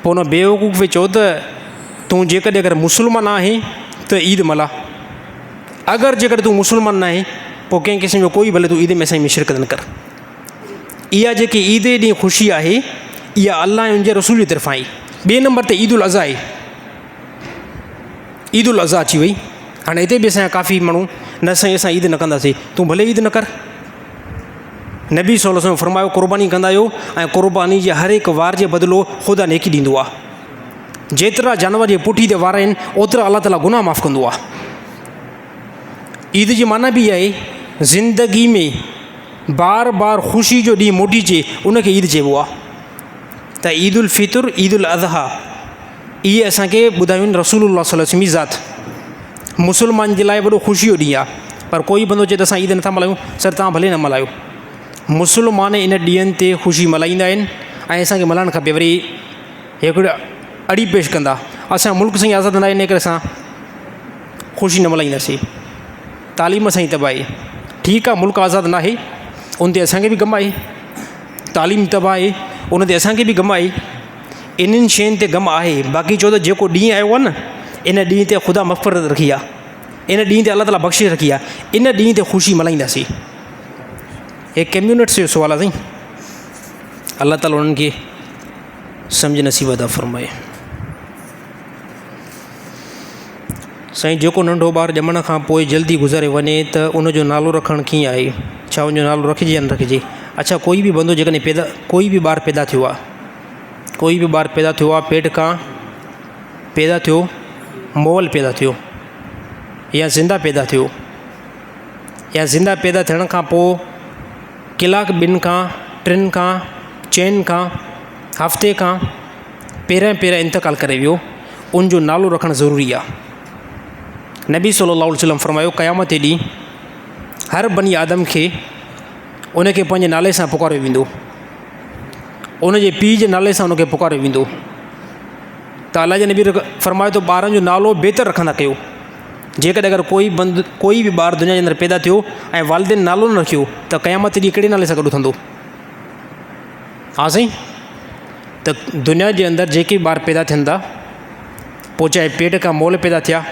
पोइ उन बेवकूफ़ खे चओ त तूं जेकॾहिं अगरि मुस्लमान आहे त ईद मल्हा, अगरि जेकॾहिं तूं मुस्लमान न आहे पोइ कंहिं क़िस्म जो कोई भले तूं ईद में असांजी में शिरकत न कर। इहा जेकी ईद जे ॾींहुं ख़ुशी आहे इहा अल्लाह ऐं उनजे रसूल जी तरफ़ां आहे। ॿिए नंबर ते ईद उल अज़हा आहे, ईद उल अज़हा अची वई। हाणे हिते बि असांजा काफ़ी माण्हू न साईं असां ईद न कंदासीं, तूं भले ईद न कर। नबी सल्लल्लाहु अलैहि वसल्लम फरमायो क़ुर्बानी कंदा आहियो ऐं क़ुर्बानी जे हर हिकु वार जे बदिलो ख़ुदा नेकी ॾींदो आहे। जेतिरा जानवर जे पुठी ते वार आहिनि ओतिरा अल्लाह ताला गुनाह माफ़ु कंदो आहे। ईद जी माना बि आहे ज़िंदगी में बार बार ख़ुशी जो ॾींहुं मोटी अचे उनखे ईद चइबो आहे। त ईद उल फितर, ईद उल अज़हा इहे असांखे ॿुधायूं रसूलुल्लाह सल्लल्लाहु अलैहि वसल्लम ज़ात। मुस्लमान जे लाइ वॾो ख़ुशी जो ॾींहुं आहे, पर कोई बंदो चए त असां ईद नथा मल्हायूं, सर तव्हां भले न मल्हायो। मुस्लमान इन ॾींहंनि ते ख़ुशी मल्हाईंदा आहिनि ऐं असांखे मल्हाइणु खपे। वरी हिकिड़ो अड़ी पेश कंदा असांजो मुल्क साईं आज़ादु न आहे, इन करे असां ख़ुशी न मल्हाईंदासीं। तालीम साईं तबाह आहे, ठीकु आहे, मुल्क आज़ादु न आहे, उन ते असांखे बि ग़म आहे, तालीम तबाह आहे, उन ते असांखे बि ग़म आहे, इन्हनि शयुनि ते ग़म आहे। बाक़ी चओ त जेको ॾींहुं आयो आहे न, इन ॾींहं ते ख़ुदा मग़फ़िरत रखी आहे, इन ॾींहं ते अल्लाह ताला बख़्शिश रखी आहे, इन ॾींहं ते ख़ुशी मल्हाईंदासीं। हे कम्यूनिट्स जो सुवालु आहे साईं, अल्लाह ताला उन्हनि खे सम्झ नसीब अता फ़रमाए। साईं जेको नंढो ॿारु ॼमण खां पोइ जल्दी गुज़ारे वञे त उनजो नालो रखणु कीअं आहे, छा उनजो नालो रखिजे या न रखिजे? अच्छा, कोई बि बंदो जेकॾहिं कोई बि ॿारु पैदा थियो आहे, कोई बि ॿारु पैदा थियो आहे, पेट खां पैदा थियो, मोअल पैदा थियो या ज़िंदा पैदा थियो, या ज़िंदा पैदा थियण खां पोइ कलाक 2 खां 3 खां 4 खां हफ़्ते खां पहिरियां इंतकाल करे वियो, उनजो नालो रखणु ज़रूरी आहे। नबी सल्लल्लाहु अलैहि वसल्लम फरमायो क़यामत जे ॾींहुं हर बनी आदम खे उनखे पंहिंजे नाले सां पुकारियो वेंदो, उनजे पीउ जे नाले सां उनखे पुकारियो वेंदो। त अल्लाह जे नबी फरमायो त ॿारनि जो नालो बहितर रखंदा कयो। जेकॾहिं अगरि कोई बि ॿारु दुनिया जे अंदरि पैदा थियो ऐं वालिदैन नालो न रखियो त क़यामत ॾींहुं कहिड़े नाले सां गॾु थींदो? हा साईं, त दुनिया जे अंदरि जेके ॿार पैदा थियनि था, पोइ चाहे पेट खां मोल पैदा थिया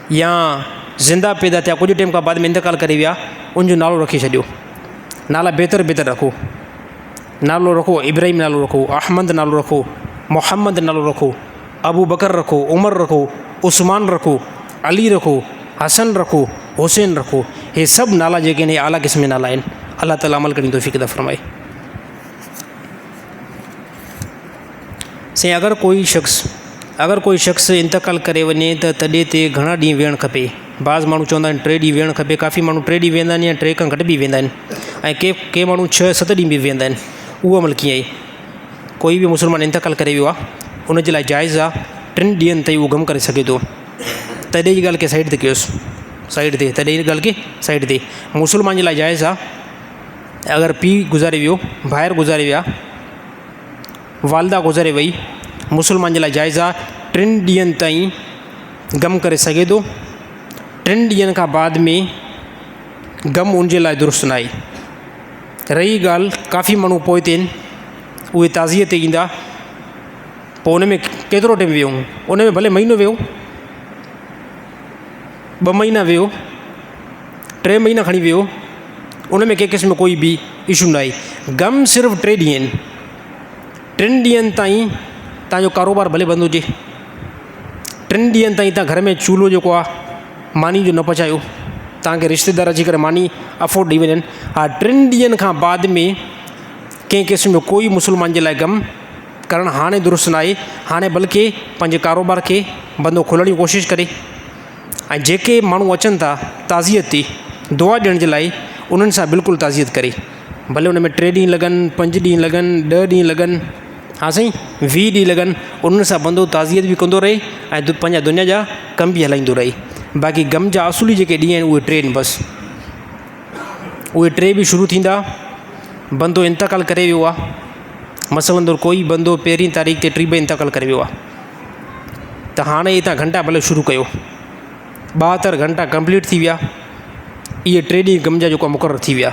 या ज़िंदा पैदा थिया, कुझु टाइम खां बाद में इंतकाल करे विया, उनजो नालो रखी छॾियो। नाला बहितर रखो, नालो रखो इब्राहिम नालो रखो, अहमद नालो रखो, मोहम्मद नालो रखो, अबू बकर रखो, उमर रखो, उस्मान रखो, अली रखो, हसन रखो, हुसैन रखो। हे सभु नाला जेके आहिनि आला क़िस्म जा नाला आहिनि। अल्लाह ताला अमल करण जी तौफ़ीक़ अता फ़रमाए। साईं अगरि कोई शख़्स अगरि कोई शख़्स इंतकाल करे वञे त तॾहिं ते घणा ॾींहं वेहणु खपे। बाज़ माण्हू चवंदा आहिनि 3 ॾींहं वेहणु खपे, काफ़ी माण्हू 3 ॾींहं वेंदा आहिनि या 3 खां घटि बि वेंदा आहिनि, ऐं के माण्हू 6-7 ॾींहं बि वेंदा आहिनि। उहो अमल कीअं आहे? कोई बि मुस्लमान इंतकाल करे वियो आहे, उनजे लाइ जाइज़ आहे 3 ॾींहंनि ताईं उहो गम करे सघे थो। तॾहिं जी ॻाल्हि खे साइड ते कयोसि, साइड ते, तॾहिं जी ॻाल्हि खे साइड ते। मुस्लमान जे लाइ जाइज़ आहे अगरि पीउ गुज़ारे वियो, भाइर गुज़ारे विया, वालदा गुज़ारे वई, मुस्लमान जे लाइ जाइज़ आहे 3 ॾींहंनि ताईं गम करे सघे थो। 3 ॾींहंनि खां बाद में गम उनजे लाइ दुरुस्त न आहे। रही ॻाल्हि काफ़ी माण्हू पोइ ते आहिनि, उहे ताज़ीअ ते ईंदा, पोइ उन में केतिरो टाइम वियो, उन में भले महीनो वियो, 2 महीना वियो, 3 महीना खणी वियो, उन में कंहिं क़िस्म कोई बि इशू न आहे। गम सिर्फ़ु 3 ॾींहं आहिनि। 3 ॾींहंनि ताईं तव्हांजो कारोबार भले बंदि हुजे, 3 ॾींहंनि ताईं तव्हां घर में चूल्हो जेको आहे मानी जो न पचायो, तव्हांखे रिश्तेदार अची करे मानी अफोर्ड ॾेई वञनि। हा, 3 ॾींहंनि खां बाद में कंहिं क़िस्म जो कोई मुस्लमान जे लाइ गम करणु हाणे दुरुस्त न आहे। हाणे बल्कि पंहिंजे कारोबार खे बंदो खोलण जी कोशिशि करे, ऐं जेके माण्हू अचनि था ताज़ियत ते दुआ ॾियण जे लाइ, उन्हनि सां बिल्कुलु ताज़ियत करे, भले उन में 3 ॾींहं लॻनि, 5 ॾींहं लॻनि, 10 ॾींहं लॻनि, हा साईं 20 ॾींहं लॻनि, उन्हनि सां बंदो ताज़ियत बि कंदो रहे ऐं पंहिंजा दुनिया जा कम बि हलाईंदो रहे। बाक़ी गम जा असुली जेके ॾींहं आहिनि उहे 3 आहिनि बसि। उहे 3 बि शुरू थींदा, बंदो इंतकाल करे वियो आहे, मसलन तौरु कोई बंदो 1 तारीख़ ते 3 इंतकाल करे वियो आहे, त हाणे इहे तव्हां घंटा भले शुरू कयो, 72 घंटा कंप्लीट थी विया, इहे 3 ॾींहं गम जा जेको मुक़ररु थी विया।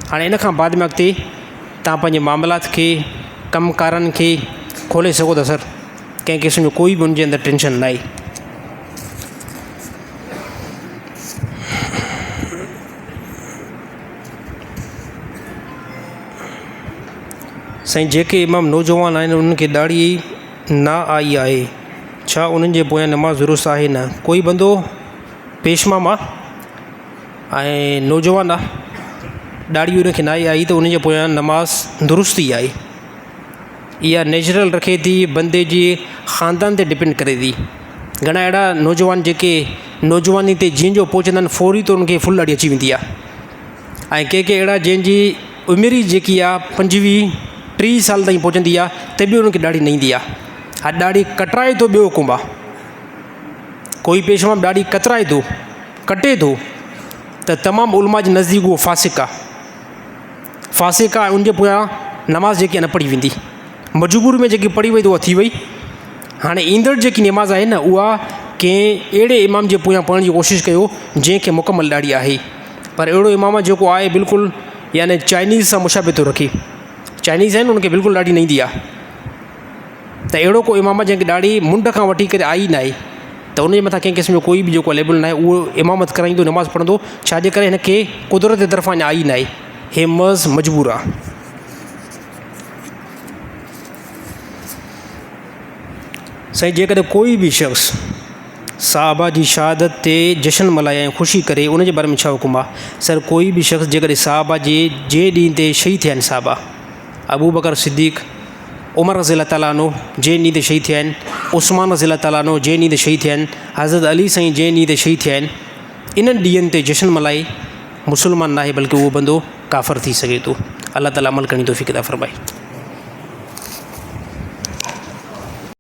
हाणे इन खां बाद में अॻिते तव्हां पंहिंजे मामलात खे, कमकारनि खे खोले सघो था सर, कंहिं क़िस्म जो कोई बि उनजे अंदरि टेंशन न आहे। साईं, जेके इमाम नौजवान आहिनि उन्हनि खे ॾाढ़ी न आई आहे, छा उन्हनि जे पोयां नमाज़ दुरुस्त आहे? न, कोई बंदो पेशमाम आहे ऐं नौजवान आहे, ॾाढ़ी उनखे न आई त उनजे पोयां नमाज़ दुरुस्त ई आहे। इहा नेचुरल रखे थी, बंदे जे ख़ानदान ते डिपेंड करे थी। घणा अहिड़ा नौजवान जेके नौजवानी ते जीअं जो पहुचंदा आहिनि फौरी तो उनखे फुल ॾाढ़ी अची वेंदी आहे, ऐं के अहिड़ा जंहिंजी उमिरि जेकी आहे 25-30 साल ताईं पहुचंदी आहे त बि उनखे ॾाढ़ी न ईंदी आहे। हा, ॾाढ़ी कटराए थो ॿियो हुकुम आहे, कोई पेशवा ॾाढ़ी कतराए थो, कटे थो, त तमामु उलमा जे नज़दीक उहो फासिक आहे, फासिक आहे, उनजे पोयां नमाज़ जेकी आहे न पढ़ी वेंदी, मजबूरी में जेकी पढ़ी वई त उहा थी वई। हाणे ईंदड़ जेकी नमाज़ आहे न, उहा कंहिं अहिड़े इमाम जे पोयां पढ़ण जी कोशिशि कयो जंहिंखे मुकमल ॾाढ़ी आहे। पर अहिड़ो इमाम जेको आहे बिल्कुलु यानी चाइनीज़ सां मुशाबे थो रखे, चाइनीज़ आहिनि उनखे बिल्कुलु ॾाढ़ी न ईंदी आहे, त अहिड़ो को इमाम जंहिंखे ॾाढ़ी मुंड खां वठी करे आई न आहे, त उनजे मथां कंहिं क़िस्म जो कोई बि जेको लेबल न आहे, उहो इमामत कराईंदो, नमाज़ पढ़ंदो, छाजे करे हिनखे कुदरत जे तरफ़ां अञा आई न आहे, हे मज़ मजबूर आहे। साईं, जेकॾहिं कोई बि शख़्स साहबा जी शहादत ते जश्न मल्हाए ऐं ख़ुशी करे, उनजे बारे में छा हुकुम आहे? सर, कोई बि शख़्स जेकॾहिं साहबा जे ॾींहं ते शहीद थिया आहिनि, साहबा अबू बकर सिद्दीक़, उमर रज़ियल्लाहु ताला अन्हु जंहिं ॾींहं ते शहीद थिया आहिनि, उस्मान रज़ियल्लाहु ताला अन्हु जंहिं ॾींहं ते शहीद थिया आहिनि, हज़रत अली साईं जंहिं ॾींहं ते शहीद थिया आहिनि, इन्हनि ॾींहंनि ते जश्न मल्हाए मुस्लमान न आहे बल्कि उहो बंदो काफ़िर थी सघे थो। अल्लाह ताला अमल करणी तौफ़ीक़ अता फ़रमाए।